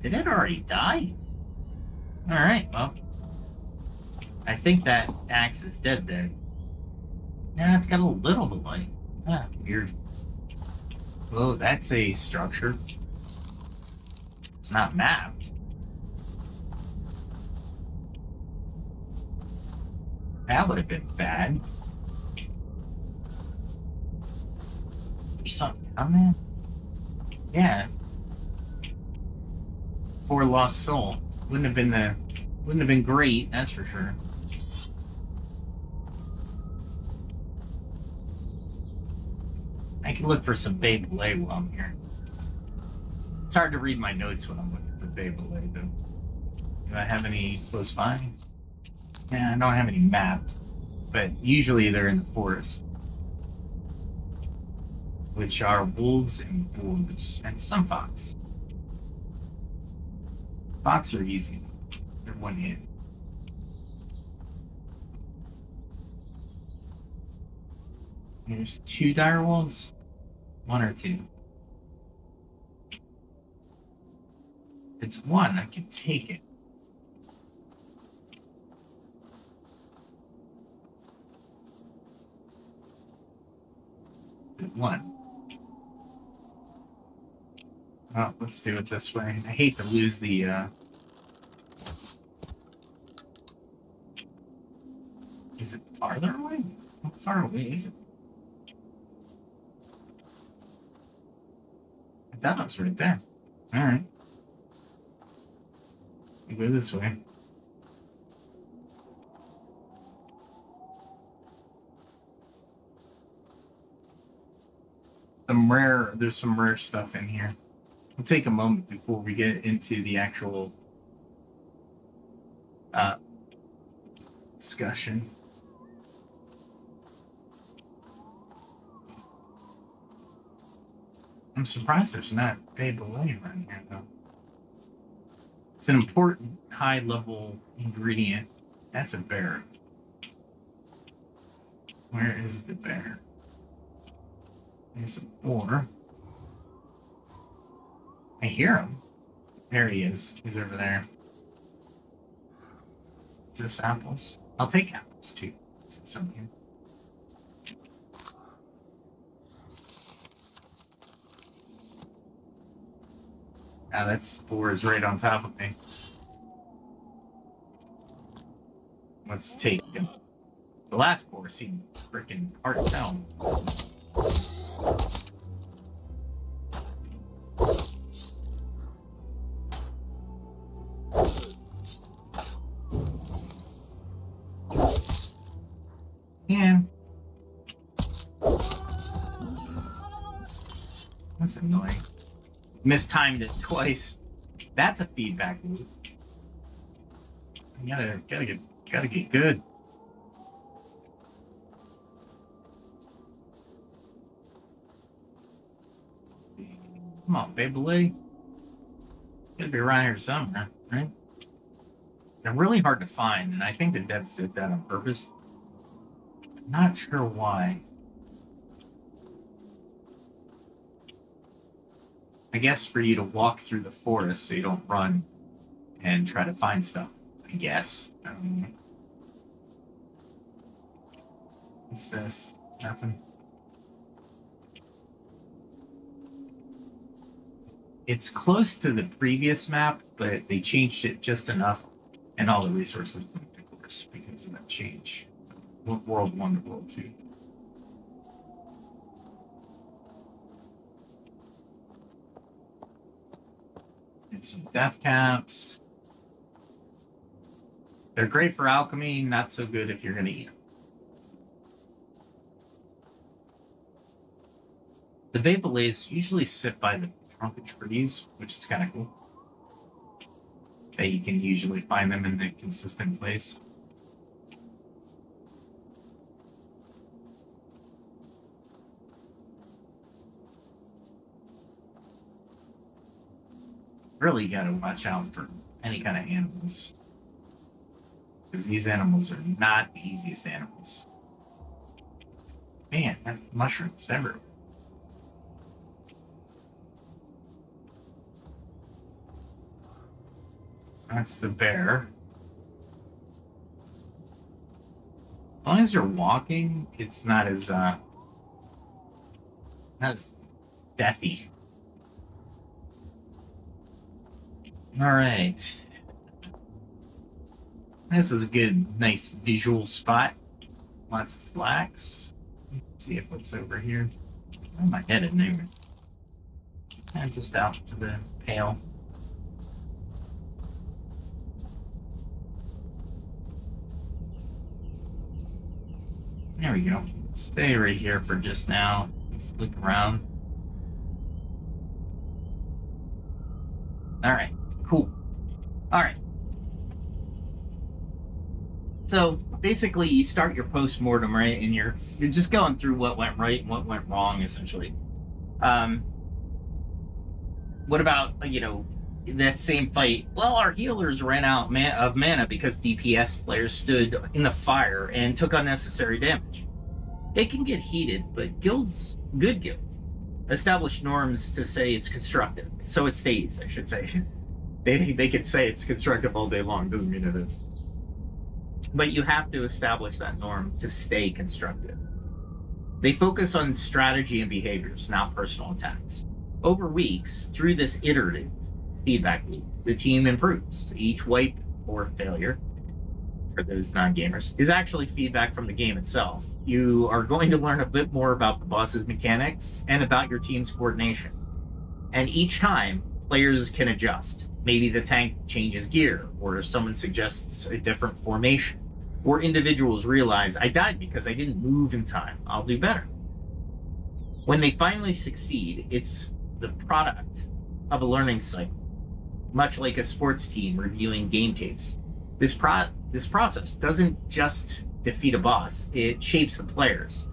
Did it already die? Alright, well. I think that axe is dead. Yeah, it's got a little bit of light. Ah, weird. Whoa, that's a structure. It's not mapped. That would have been bad. There's something down there? Yeah. For Lost Soul. Wouldn't have been great, that's for sure. I can look for some Beyblade while I'm here. It's hard to read my notes when I'm looking for Beyblade, though. Do I have any close by? Yeah, I don't have any mapped, but usually they're in the forest, which are wolves and boars, and some fox. Fox are easy. They're one hit. There's 2 dire wolves. 1 or 2. If it's 1, I can take it. Is it 1? Oh, let's do it this way. I hate to lose the, Is it farther away? How far away is it? I thought it was right there. Alright. Go this way. There's some rare stuff in here. We'll take a moment before we get into the actual discussion. I'm surprised there's not Beyblade around here, though. It's an important high-level ingredient. That's a bear. Where is the bear? There's a boar. I hear him. There he is. He's over there. Is this apples? I'll take apples, too. Is it some here? Ah, that spore is right on top of me. Let's take him. The last spore seemed freaking hard to tell. Yeah. That's annoying. Mistimed it twice. That's a feedback loop. You gotta get good. Come on, Beyblade. Gotta be around here somewhere, right? They're really hard to find, and I think the devs did that on purpose. I'm not sure why. I guess for you to walk through the forest so you don't run and try to find stuff. I guess. What's this? Nothing. It's close to the previous map, but they changed it just enough, and all the resources went to course because of that change. World 1 to World 2. There's some death caps. They're great for alchemy, not so good if you're going to eat them. The Vapolays usually sit by the trunk of trees, which is kind of cool. That you can usually find them in a consistent place. Really gotta watch out for any kind of animals. Because these animals are not the easiest animals. Man, that mushrooms everywhere. That's the bear. As long as you're walking, it's not as deathy. Alright. This is a good, nice visual spot. Lots of flax. Let's see if what's over here. Where am I headed anyway? I'm just out to the pail. There we go. Stay right here for just now. Let's look around. Alright, cool. Alright. So basically you start your post-mortem, right? And you're just going through what went right and what went wrong, essentially. What about, that same fight? Well, our healers ran out of mana because DPS players stood in the fire and took unnecessary damage. It can get heated, but good guilds, establish norms to say it's constructive. So it stays, I should say. They could say it's constructive all day long, doesn't mean it is. But you have to establish that norm to stay constructive. They focus on strategy and behaviors, not personal attacks. Over weeks, through this iterative feedback loop, the team improves. Each wipe or failure, for those non-gamers, is actually feedback from the game itself. You are going to learn a bit more about the boss's mechanics and about your team's coordination. And each time, players can adjust. Maybe the tank changes gear, or someone suggests a different formation, or individuals realize, I died because I didn't move in time. I'll do better. When they finally succeed, it's the product of a learning cycle, much like a sports team reviewing game tapes. This process doesn't just defeat a boss, it shapes the players.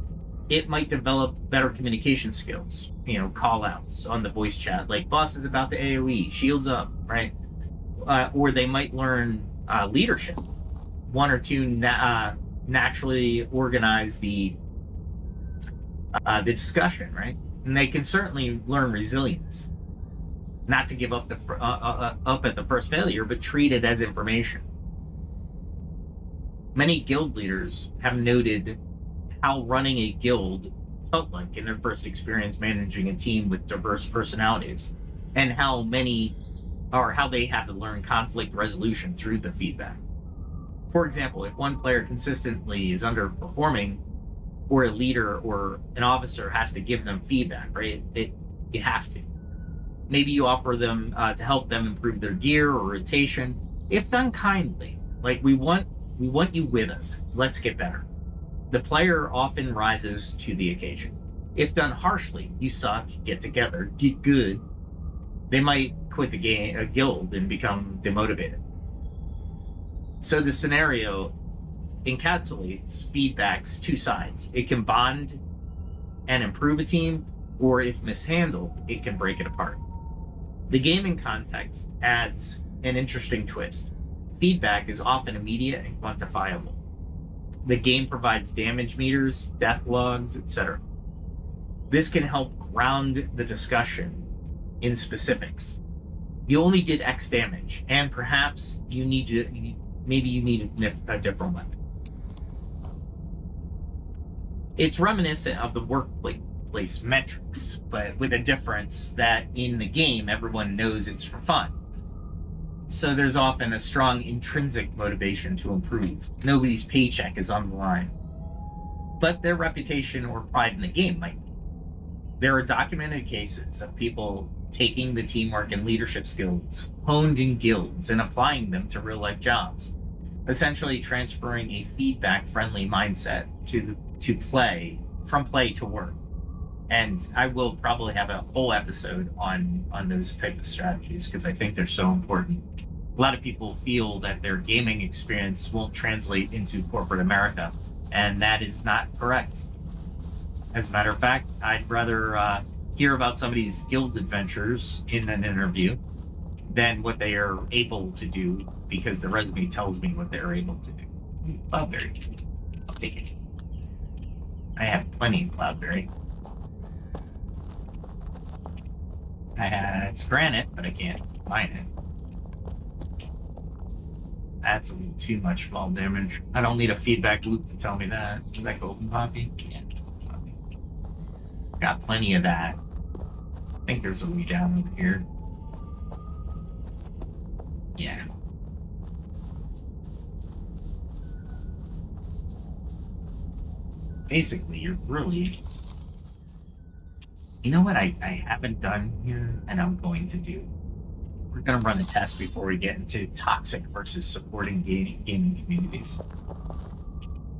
It might develop better communication skills, call outs on the voice chat, like boss is about to AoE, shields up, right? Or they might learn leadership. One or two naturally organize the discussion, right? And they can certainly learn resilience. Not to give up up at the first failure, but treat it as information. Many guild leaders have noted how running a guild felt like in their first experience managing a team with diverse personalities, and how they had to learn conflict resolution through the feedback. For example, if one player consistently is underperforming, or a leader or an officer has to give them feedback, right? You have to. Maybe you offer them to help them improve their gear or rotation. If done kindly, like we want you with us, let's get better. The player often rises to the occasion. If done harshly, you suck, get together, get good, they might quit the guild and become demotivated. So the scenario encapsulates feedback's two sides. It can bond and improve a team, or if mishandled, it can break it apart. The gaming context adds an interesting twist. Feedback is often immediate and quantifiable. The game provides damage meters, death logs, etc. This can help ground the discussion in specifics. You only did X damage, and perhaps you need a different weapon. It's reminiscent of the workplace metrics, but with a difference that in the game, everyone knows it's for fun. So there's often a strong intrinsic motivation to improve. Nobody's paycheck is on the line, but their reputation or pride in the game might be. There are documented cases of people taking the teamwork and leadership skills honed in guilds and applying them to real life jobs, essentially transferring a feedback friendly mindset to play from play to work. And I will probably have a whole episode on those type of strategies because I think they're so important. A lot of people feel that their gaming experience won't translate into corporate America, and that is not correct. As a matter of fact, I'd rather hear about somebody's guild adventures in an interview than what they are able to do because the resume tells me what they're able to do. Cloudberry. I'll take it. I have plenty of Cloudberry. It's granite, but I can't mine it. That's a little too much fall damage. I don't need a feedback loop to tell me that. Is that golden poppy? Yeah, it's golden poppy. Got plenty of that. I think there's a way down over here. Yeah. Basically, you're really... You know what I haven't done here, and I'm going to do? We're going to run a test before we get into toxic versus supporting gaming communities.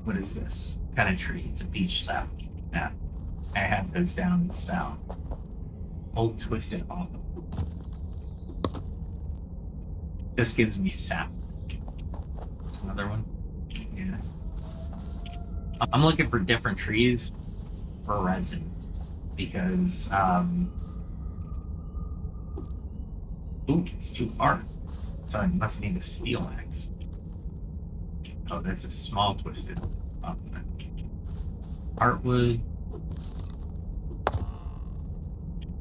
What is this? What kind of tree? It's a beech sap. Yeah. I have those down in the south. Old twisted awful. Just gives me sap. That's another one. Yeah. I'm looking for different trees for resin because ooh, it's too hard. So I must need a steel axe. Oh, that's a small twisted. Heartwood.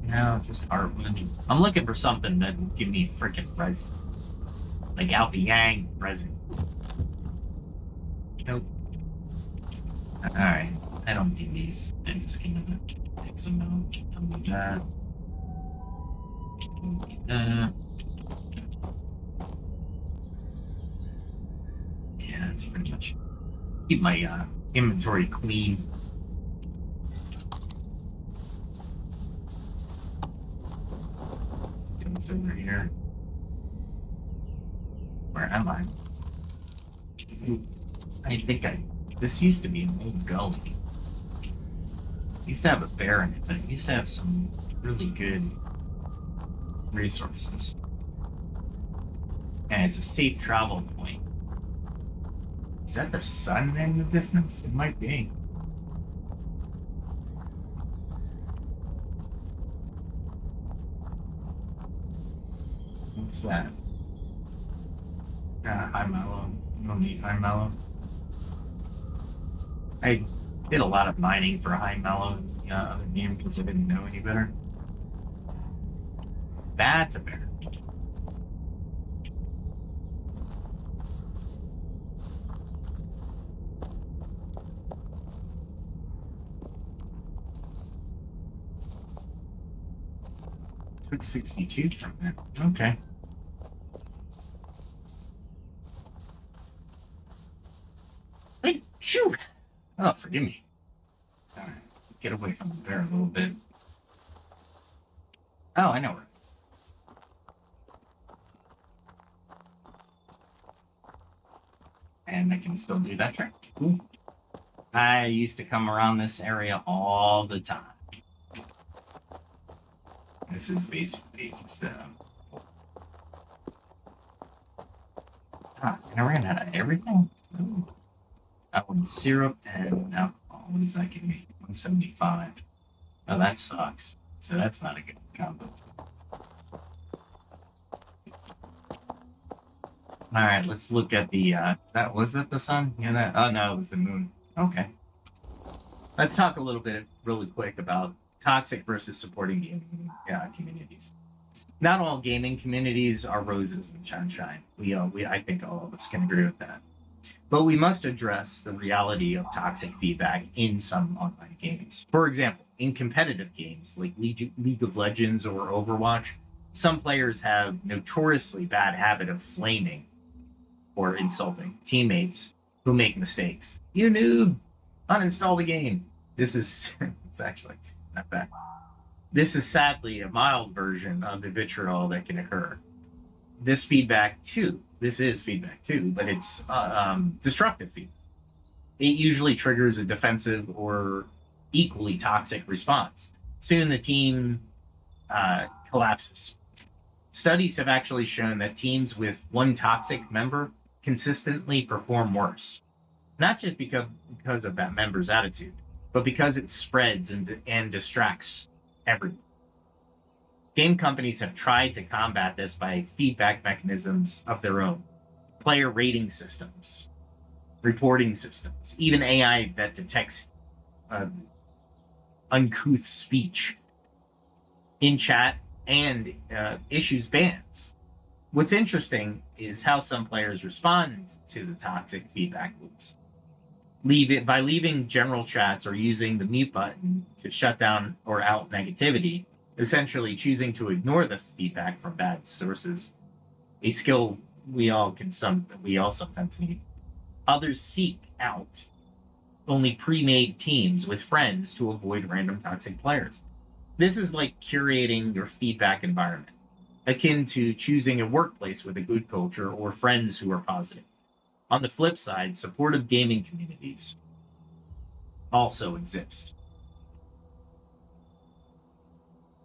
No, just heartwood. I'm looking for something that will give me freaking resin. Like out the yang resin. Nope. Alright, I don't need these. I'm just gonna take some out. Don't need that. Don't need that. Yeah, that's pretty much. Keep my inventory clean. So what's over here? Where am I? I think this used to be an old gully. It used to have a bear in it, but it used to have some really good resources. And it's a safe travel point. Is that the sun in the distance? It might be. What's that? High mallow. You don't need high mallow. I did a lot of mining for high mallow in the other game because I didn't know any better. That's a bear. Took 62 from that. Okay. Hey, shoot! Oh, forgive me. All right, get away from the bear a little bit. Oh, I know where. And I can still do that trick. Cool. I used to come around this area all the time. This is basically just and I ran out of everything. Ooh. That one's syrup and alcohol. What does that give me? 175. Oh, that sucks. So that's not a good combo. All right, let's look at the. Was that the sun? Yeah. That. Oh no, it was the moon. Okay. Let's talk a little bit, really quick, about toxic versus supporting gaming communities. Not all gaming communities are roses and sunshine. I think all of us can agree with that. But we must address the reality of toxic feedback in some online games. For example, in competitive games like League of Legends or Overwatch, some players have notoriously bad habit of flaming or insulting teammates who make mistakes. You noob! Uninstall the game. This is it's actually not bad. This is sadly a mild version of the vitriol that can occur. This is feedback too, but it's destructive feedback. It usually triggers a defensive or equally toxic response. Soon the team collapses. Studies have actually shown that teams with one toxic member consistently perform worse, not just because of that member's attitude, but because it spreads and distracts everyone. Game companies have tried to combat this by feedback mechanisms of their own, player rating systems, reporting systems, even AI that detects uncouth speech in chat and issues bans. What's interesting is how some players respond to the toxic feedback loops. By leaving general chats or using the mute button to shut down or out negativity, essentially choosing to ignore the feedback from bad sources, a skill we all sometimes need. Others seek out only pre-made teams with friends to avoid random toxic players. This is like curating your feedback environment, akin to choosing a workplace with a good culture or friends who are positive. On the flip side, supportive gaming communities also exist.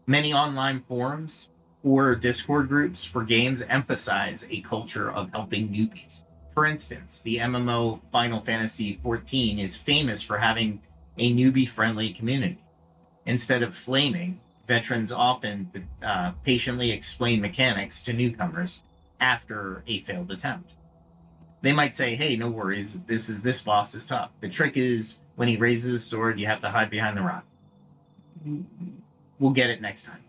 Many online forums or Discord groups for games emphasize a culture of helping newbies. For instance, the MMO Final Fantasy XIV is famous for having a newbie-friendly community. Instead of flaming, veterans often patiently explain mechanics to newcomers after a failed attempt. They might say, hey, no worries, this boss is tough. The trick is when he raises his sword, you have to hide behind the rock. We'll get it next time.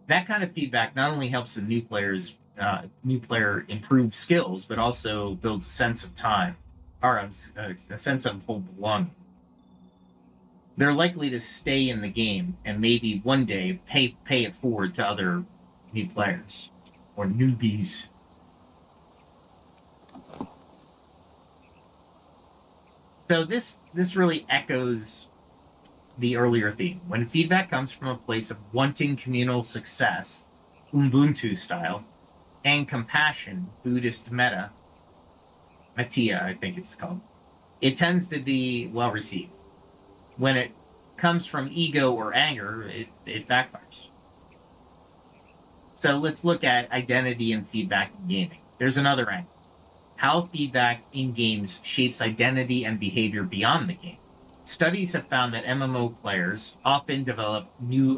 That kind of feedback not only helps the new player improve skills, but also builds a sense of time, or a sense of belonging. They're likely to stay in the game and maybe one day pay it forward to other new players or newbies. So this really echoes the earlier theme. When feedback comes from a place of wanting communal success, Ubuntu style, and compassion, Buddhist Metia, I think it's called, it tends to be well received. When it comes from ego or anger, it backfires. So let's look at identity and feedback in gaming. There's another angle. How feedback in games shapes identity and behavior beyond the game. Studies have found that MMO players often develop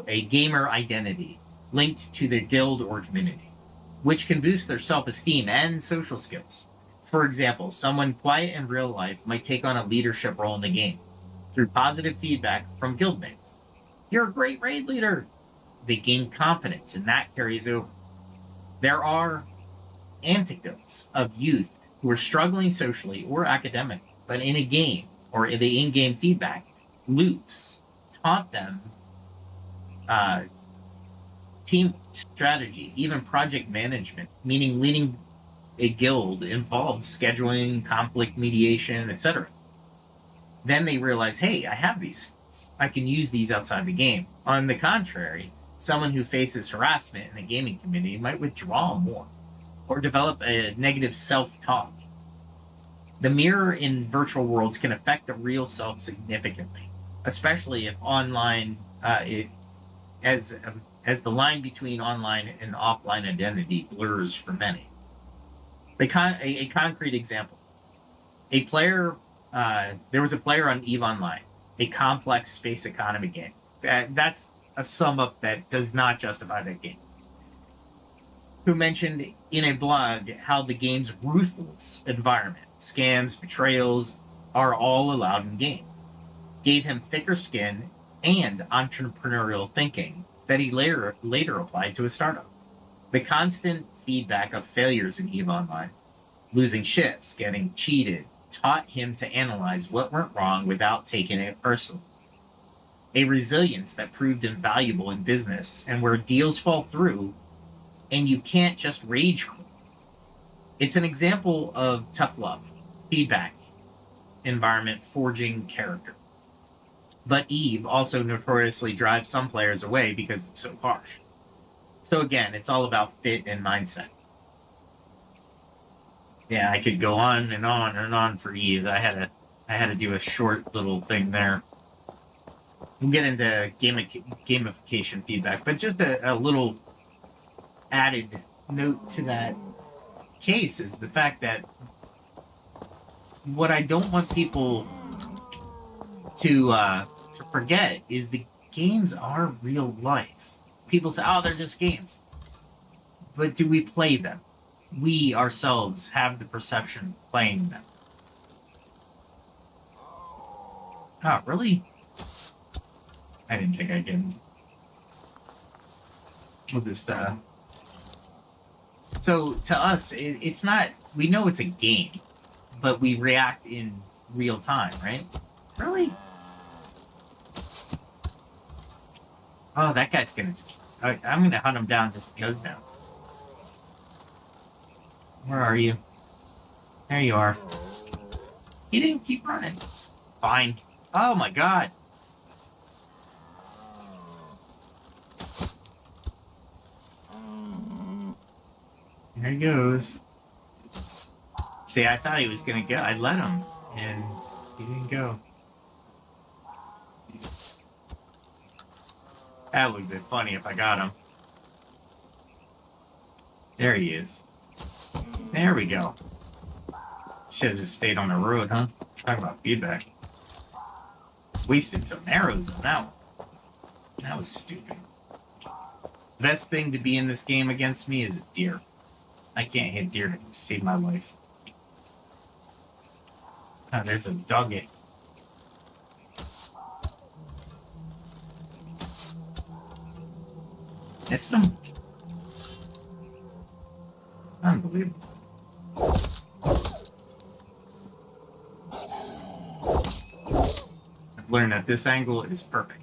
a gamer identity linked to their guild or community, which can boost their self-esteem and social skills. For example, someone quiet in real life might take on a leadership role in the game through positive feedback from guildmates. You're a great raid leader. They gain confidence, and that carries over. There are anecdotes of youth who are struggling socially or academically, but in a game or the in-game feedback loops taught them team strategy, even project management, meaning leading a guild involves scheduling, conflict mediation, etc. Then they realize, hey, I have these skills. I can use these outside the game. On the contrary, someone who faces harassment in the gaming community might withdraw more or develop a negative self-talk. The mirror in virtual worlds can affect the real self significantly, especially if online, as the line between online and offline identity blurs for many. A concrete example: there was a player on EVE Online, a complex space economy game. That's a sum up that does not justify that game. Who mentioned in a blog how the game's ruthless environment, scams, betrayals, are all allowed in game. Gave him thicker skin and entrepreneurial thinking that he later applied to a startup. The constant feedback of failures in EVE Online, losing ships, getting cheated, taught him to analyze what went wrong without taking it personally. A resilience that proved invaluable in business and where deals fall through and you can't just rage quit. It's an example of tough love, feedback, environment forging character. But Eve also notoriously drives some players away because it's so harsh. So again, it's all about fit and mindset. Yeah, I could go on and on and on for Eve. I had to do a short little thing there. We'll get into gamification feedback, but just a little added note to that case is the fact that what I don't want people to forget is the games are real life. People say, "Oh, they're just games," but do we play them? We ourselves have the perception of playing them. Oh, really? I didn't think I could. We'll just So to us, it's not. We know it's a game, but we react in real time, right? Really? Oh, that guy's gonna just. I'm gonna hunt him down just because now. Where are you? There you are. He didn't keep running. Fine. Oh my god. There he goes. See, I thought he was gonna go. I let him, and he didn't go. That would have been funny if I got him. There he is. There we go. Should have just stayed on the road, huh? Talking about feedback. Wasted some arrows on that one. That was stupid. Best thing to be in this game against me is a deer. I can't hit deer to save my life. Oh, there's a doggy. Missed him? Unbelievable. I've learned that this angle is perfect.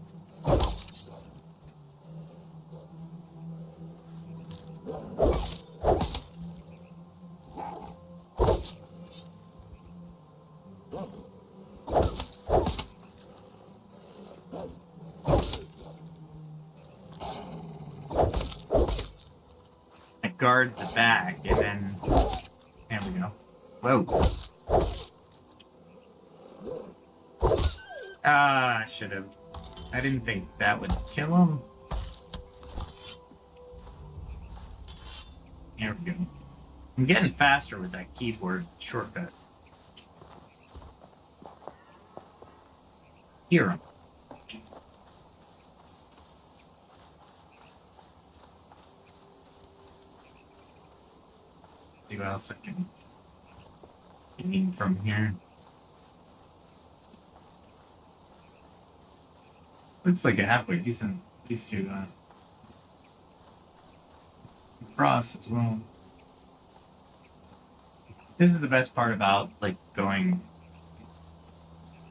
I guard the back, and then there we go. Whoa. Ah, I should have. I didn't think that would kill him. There we go. I'm getting faster with that keyboard shortcut. Hear him. See what else I can glean from here. Looks like a halfway decent piece to cross as well. This is the best part about like going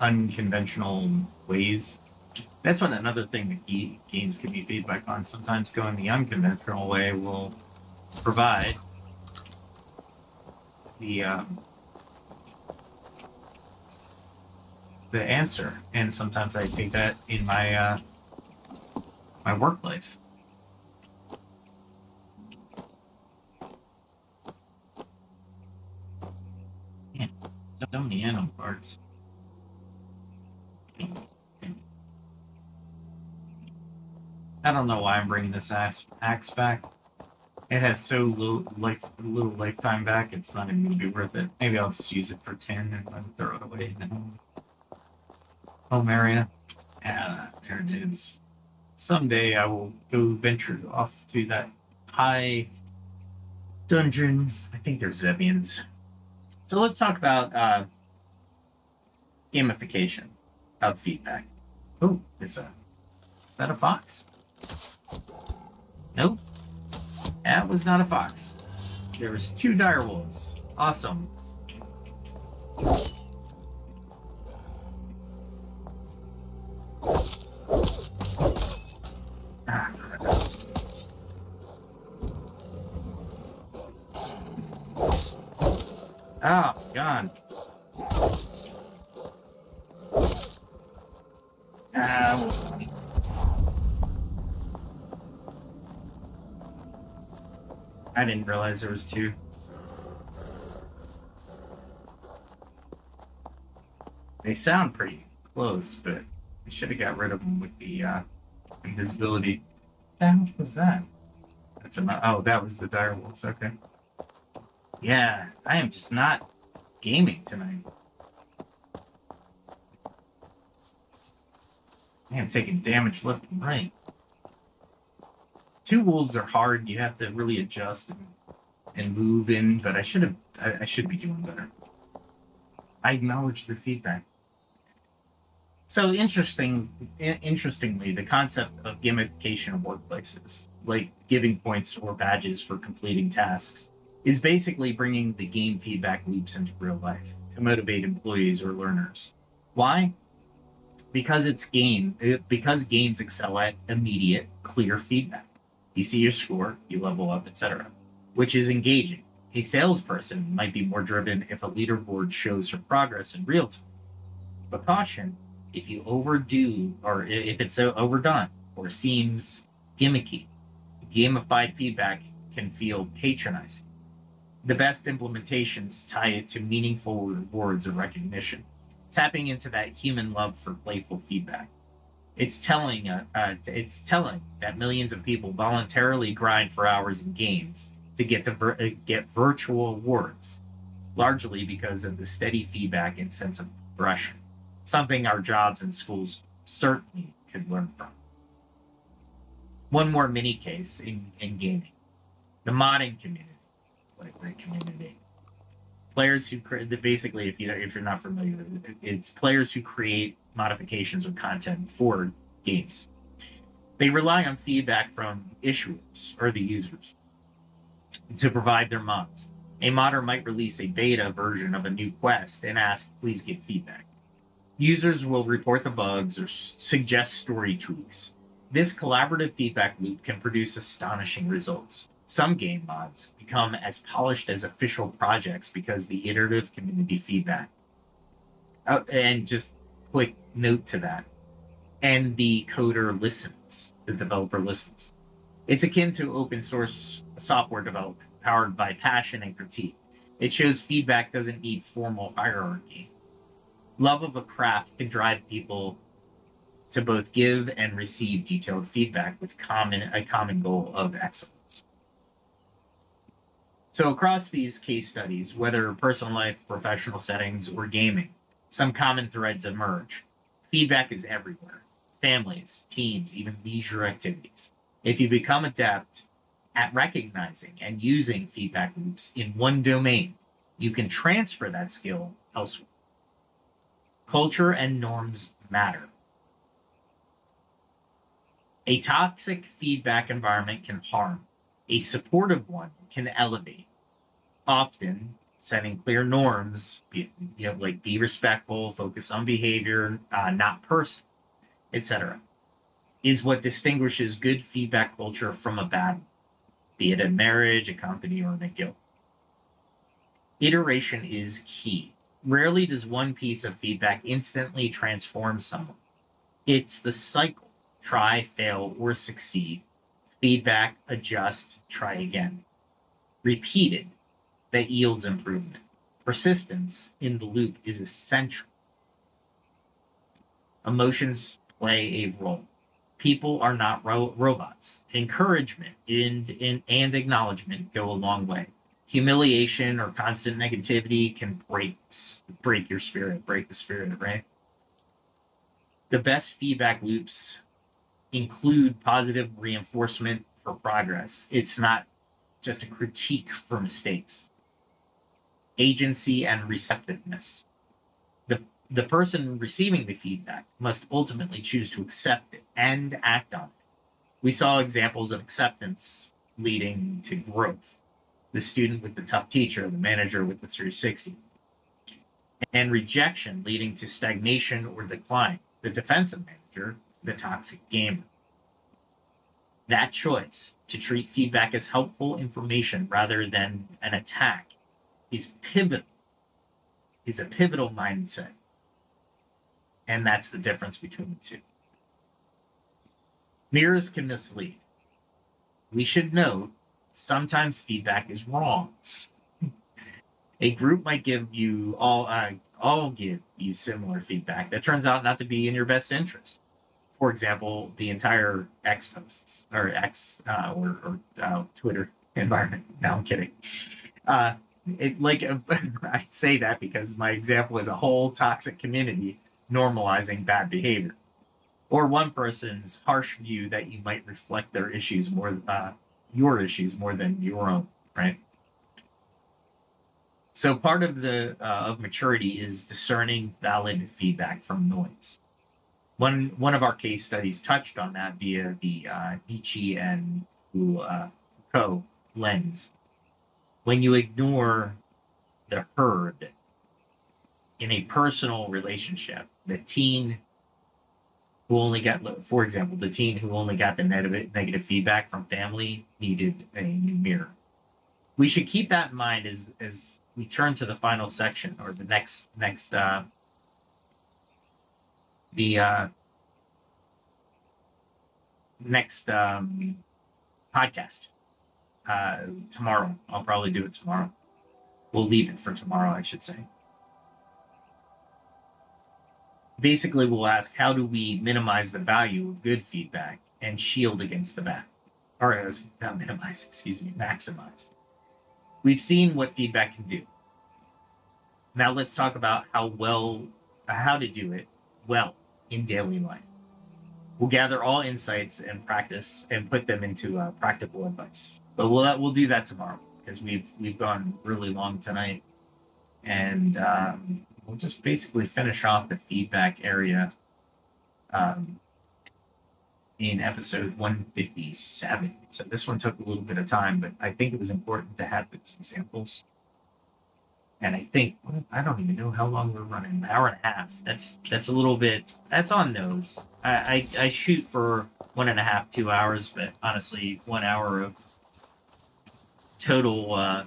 unconventional ways. That's what another thing that games can be feedback on. Sometimes going the unconventional way will provide the answer, and sometimes I take that in my my work life. Man, so many animal parts. I don't know why I'm bringing this axe back. It has so little lifetime back. It's not even gonna be worth it. Maybe I'll just use it for 10 and then throw it away in the home area. Yeah, there it is. Someday I will go venture off to that high dungeon. I think they're Zebians. So let's talk about gamification of feedback. Oh, is that a fox? Nope. That was not a fox. There was 2 direwolves. Awesome. Ah, crap. Oh, God. Ah. I didn't realize there was two. They sound pretty close, but I should have got rid of them with the invisibility. What the hell was that? That's enough. Oh, that was the direwolves. Okay. Yeah, I am just not gaming tonight. I am taking damage left and right. Two wolves are hard. You have to really adjust and move in, but I should be doing better. I acknowledge the feedback. So interestingly, the concept of gamification of workplaces, like giving points or badges for completing tasks, is basically bringing the game feedback loops into real life to motivate employees or learners. Why? Because because games excel at immediate, clear feedback. You see your score, you level up, etc., which is engaging. A salesperson might be more driven if a leaderboard shows her progress in real time. But caution, if you overdo or if it's so overdone or seems gimmicky, gamified feedback can feel patronizing. The best implementations tie it to meaningful rewards or recognition, tapping into that human love for playful feedback. It's telling that millions of people voluntarily grind for hours in games to get virtual awards, largely because of the steady feedback and sense of progression, something our jobs and schools certainly could learn from. One more mini case in gaming: the modding community. What a great community! Players who basically, if you're not familiar with it, it's players who create modifications or content for games. They rely on feedback from issuers or the users to provide their mods. A modder might release a beta version of a new quest and ask, please give feedback. Users will report the bugs or suggest story tweaks. This collaborative feedback loop can produce astonishing results. Some game mods become as polished as official projects because the iterative community feedback. And just quick note to that. And the coder listens, the developer listens. It's akin to open source software development powered by passion and critique. It shows feedback doesn't need formal hierarchy. Love of a craft can drive people to both give and receive detailed feedback with a common goal of excellence. So across these case studies, whether personal life, professional settings, or gaming, some common threads emerge. Feedback is everywhere. Families, teams, even leisure activities. If you become adept at recognizing and using feedback loops in one domain, you can transfer that skill elsewhere. Culture and norms matter. A toxic feedback environment can harm. A supportive one can elevate. Often, setting clear norms, be respectful, focus on behavior, not person, etc., is what distinguishes good feedback culture from a bad one, be it a marriage, a company, or in a guild. Iteration is key. Rarely does one piece of feedback instantly transform someone. It's the cycle: try, fail, or succeed. Feedback, adjust, try again. Repeated, that yields improvement. Persistence in the loop is essential. Emotions play a role. People are not robots. Encouragement and acknowledgement go a long way. Humiliation or constant negativity can break your spirit, break the spirit, right? The best feedback loops include positive reinforcement for progress. It's not just a critique for mistakes. Agency and receptiveness. The person receiving the feedback must ultimately choose to accept it and act on it. We saw examples of acceptance leading to growth. The student with the tough teacher, the manager with the 360. And rejection leading to stagnation or decline. The defensive manager, the toxic gamer. That choice to treat feedback as helpful information rather than an attack is a pivotal mindset. And that's the difference between the two. Mirrors can mislead. We should note sometimes feedback is wrong. A group might give you all give you similar feedback that turns out not to be in your best interest. For example, the entire X posts or X or Twitter environment. No, I'm kidding. It like I say that because my example is a whole toxic community normalizing bad behavior, or one person's harsh view that you might reflect their issues more, your issues more than your own, right? So part of the of maturity is discerning valid feedback from noise. One of our case studies touched on that via the Nietzsche and Foucault lens. When you ignore the herd in a personal relationship, the teen who only got, for example, the teen who only got the negative feedback from family needed a new mirror. We should keep that in mind as we turn to the final section, or the next podcast tomorrow. I'll probably do it tomorrow. We'll leave it for tomorrow, I should say. Basically, we'll ask, how do we minimize the value of good feedback and shield against the bad? Or not minimize, maximize. We've seen what feedback can do. Now let's talk about how to do it well in daily life. We'll gather all insights and practice and put them into practical advice. But we'll do that tomorrow, because we've gone really long tonight, and we'll just basically finish off the feedback area in episode 157. So this one took a little bit of time, but I think it was important to have those examples. And I think, I don't even know how long we're running, an hour and a half. That's a little bit, that's on nose. I shoot for 1.5, 2 hours, but honestly, 1 hour of total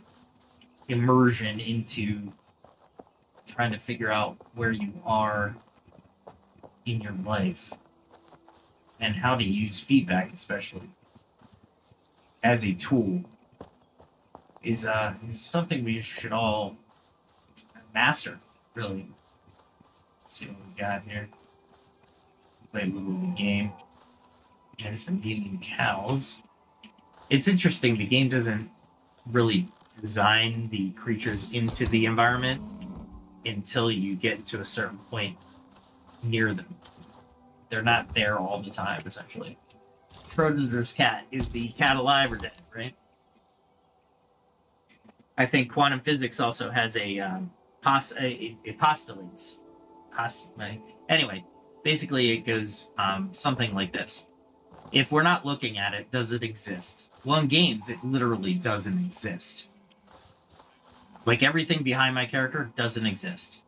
immersion into trying to figure out where you are in your life and how to use feedback, especially as a tool, is something we should all master, really. Let's see what we got here. Play a little game. There's the million cows. It's interesting, the game doesn't really design the creatures into the environment until you get to a certain point near them. They're not there all the time, essentially. Schrodinger's cat. Is the cat alive or dead, right? I think quantum physics also has it postulates. Anyway, basically it goes something like this. If we're not looking at it, does it exist? Well, in games, it literally doesn't exist. Like, everything behind my character doesn't exist.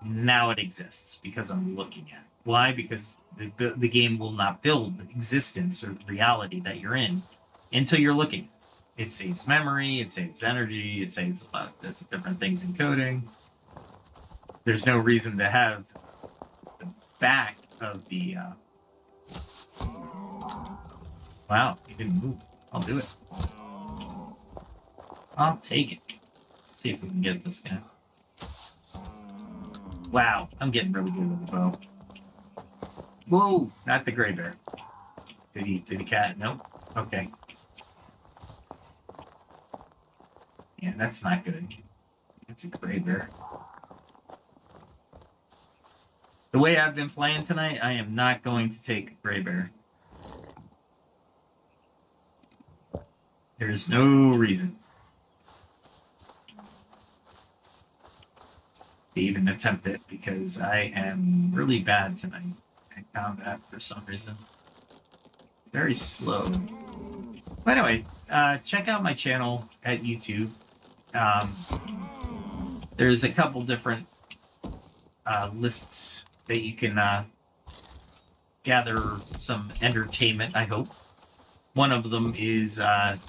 Now it exists because I'm looking at it. Why? Because the game will not build existence or reality that you're in until you're looking. It saves memory, it saves energy, it saves a lot of different things in coding. There's no reason to have the back of the... Wow, he didn't move. I'll do it. I'll take it. Let's see if we can get this guy. Wow, I'm getting really good with the bow. Whoa, not the gray bear. Did he cat? Nope. Okay. Yeah, that's not good. That's a gray bear. The way I've been playing tonight, I am not going to take a gray bear. There's no reason to even attempt it, because I am really bad tonight at combat for some reason. Very slow. But anyway, check out my channel at YouTube. There's a couple different lists that you can gather some entertainment, I hope. One of them is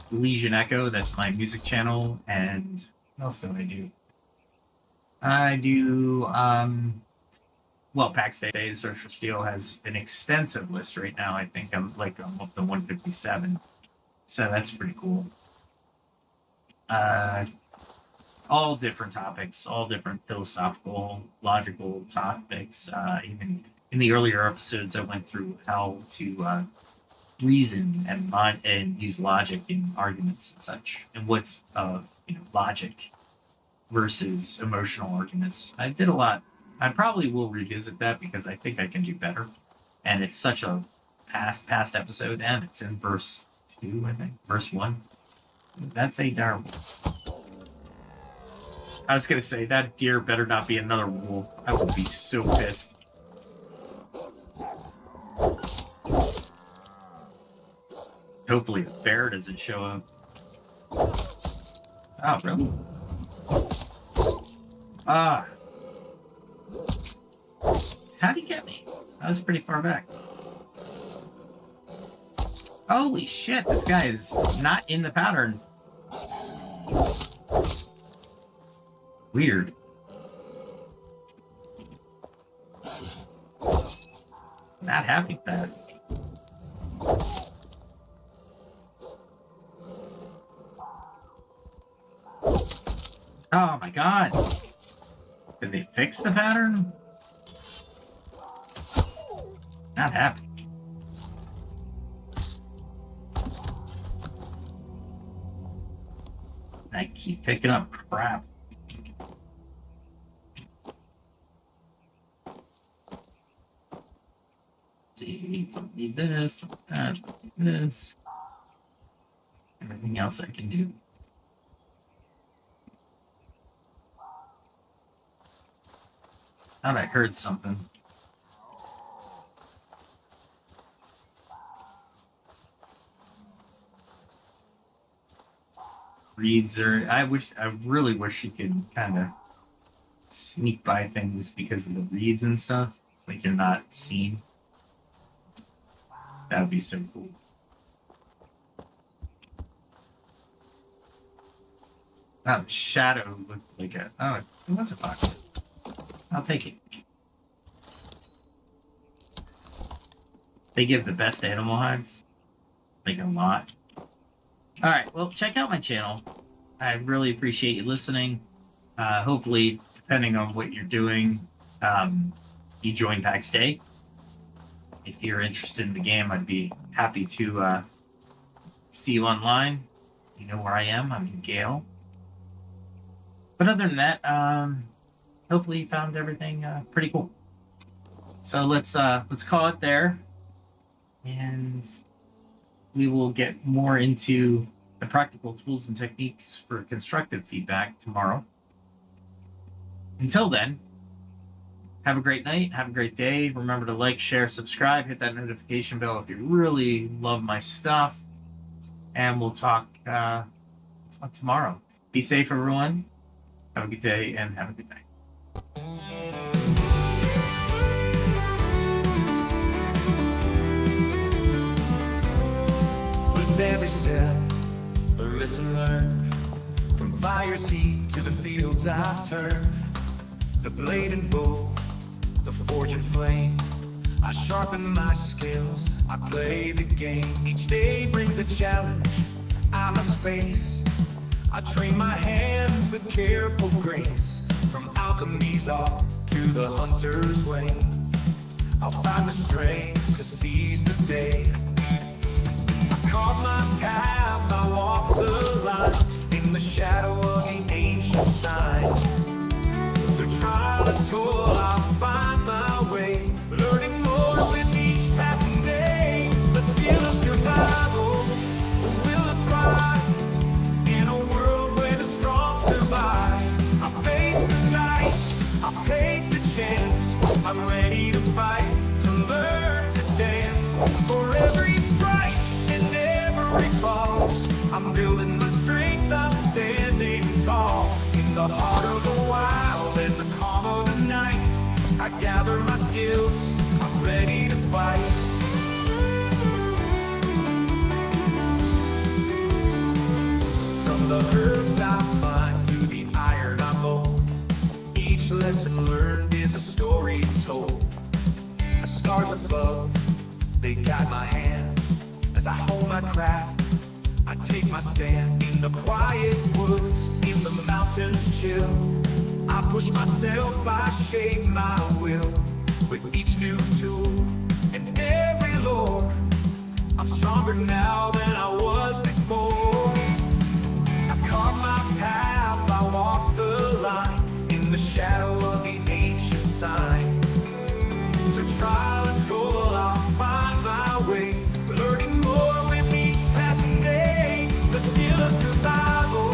Legion Echo. That's my music channel. And what else do I do? I do, well, PAX Day, Search for Steel has an extensive list right now. I think I'm up to 157. So that's pretty cool. all different topics, all different philosophical, logical topics. Even in the earlier episodes, I went through how to reason and use logic in arguments and such, and what's logic versus emotional arguments. I did a lot. I probably will revisit that because I think I can do better. And it's such a past episode, and it's in verse 2, I think. Verse 1. That's a terrible. I was gonna say, that deer better not be another wolf. I would be so pissed. Hopefully a bear doesn't show up. Oh, really? Ah. How'd he get me? That was pretty far back. Holy shit, this guy is not in the pattern. Weird. Not happy with that. Oh my god. Did they fix the pattern? Not happy. I keep picking up crap. Let's see, don't need this, don't need this. Everything else I can do. Thought I heard something. Reeds are. I really wish you could kind of sneak by things because of the reeds and stuff. Like you're not seen. That would be so cool. Oh, the shadow looked like a. Oh, it was a fox. I'll take it. They give the best animal hides. Like a lot. Alright, well, check out my channel. I really appreciate you listening. Hopefully, depending on what you're doing, you join PAX Day. If you're interested in the game, I'd be happy to see you online. You know where I am. I'm in Gale. But other than that, hopefully you found everything pretty cool. So let's call it there. And we will get more into the practical tools and techniques for constructive feedback tomorrow. Until then, have a great night, have a great day. Remember to like, share, subscribe, hit that notification bell if you really love my stuff. And we'll talk tomorrow. Be safe, everyone. Have a good day and have a good night. With every step, a lesson learned. From fire's heat to the fields I've turned. The blade and bow, the forge and flame. I sharpen my skills, I play the game. Each day brings a challenge I must face. I train my hands with careful grace. From alchemy's art to the hunter's way, I'll find the strength to seize the day. Carve my path, I walk the line in the shadow of the ancient sign. Through trial and toil, I'll find my way, learning more with each passing day. The skill of survival, the will to thrive in a world where the strong survive. I'll face the night, I'll take the chance. I'm ready to fight, to learn to dance. For every strike and every fall, I'm building my strength, I'm standing tall. In the heart of the wild and the calm of the night, I gather my skills, I'm ready to fight. From the herbs I find to the iron I mold, each lesson learned is a story told. The stars above, they guide my hand as I hold my craft. I take my stand in the quiet woods, in the mountains chill. I push myself, I shape my will with each new tool and every lore. I'm stronger now than I was before. I carve my path, I walk the line in the shadow of the ancient sign. Through trial and toil, I'll find my way, learning more with each passing day. The skill of survival,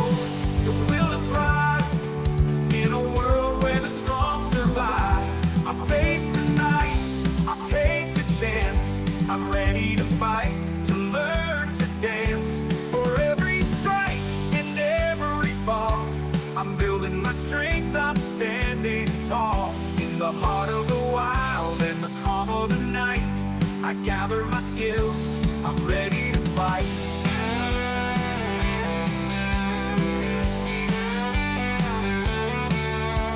the will to thrive in a world where the strong survive. I face the night, I'll take the chance. I'm ready to fight, to learn to dance. For every strike and every fall, I'm building my strength, I'm standing tall. In the heart of the wild and the calm of the night, I gather my skills, I'm ready to fight.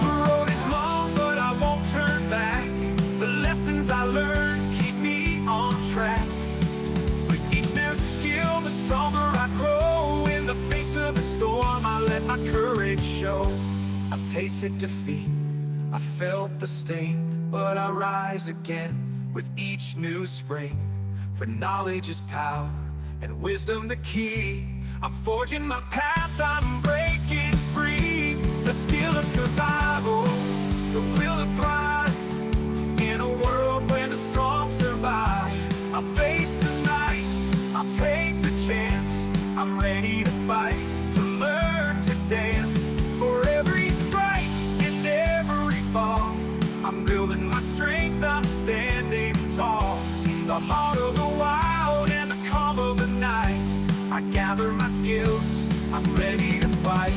The road is long, but I won't turn back. The lessons I learned keep me on track. With each new skill, the stronger I grow. In the face of the storm, I let my courage show. I've tasted defeat, I felt the sting, but I rise again with each new spring. For knowledge is power, and wisdom the key. I'm forging my path, I'm breaking free. The skill of survival, the will to thrive in a world where the strong survive. I'll face the night, I'll take the chance. I'm ready to fight, to learn to dance. For every strike and every fall, I'm building my strength, I'm standing tall. In the heart of the wild and the calm of the night, I gather my skills, I'm ready to fight.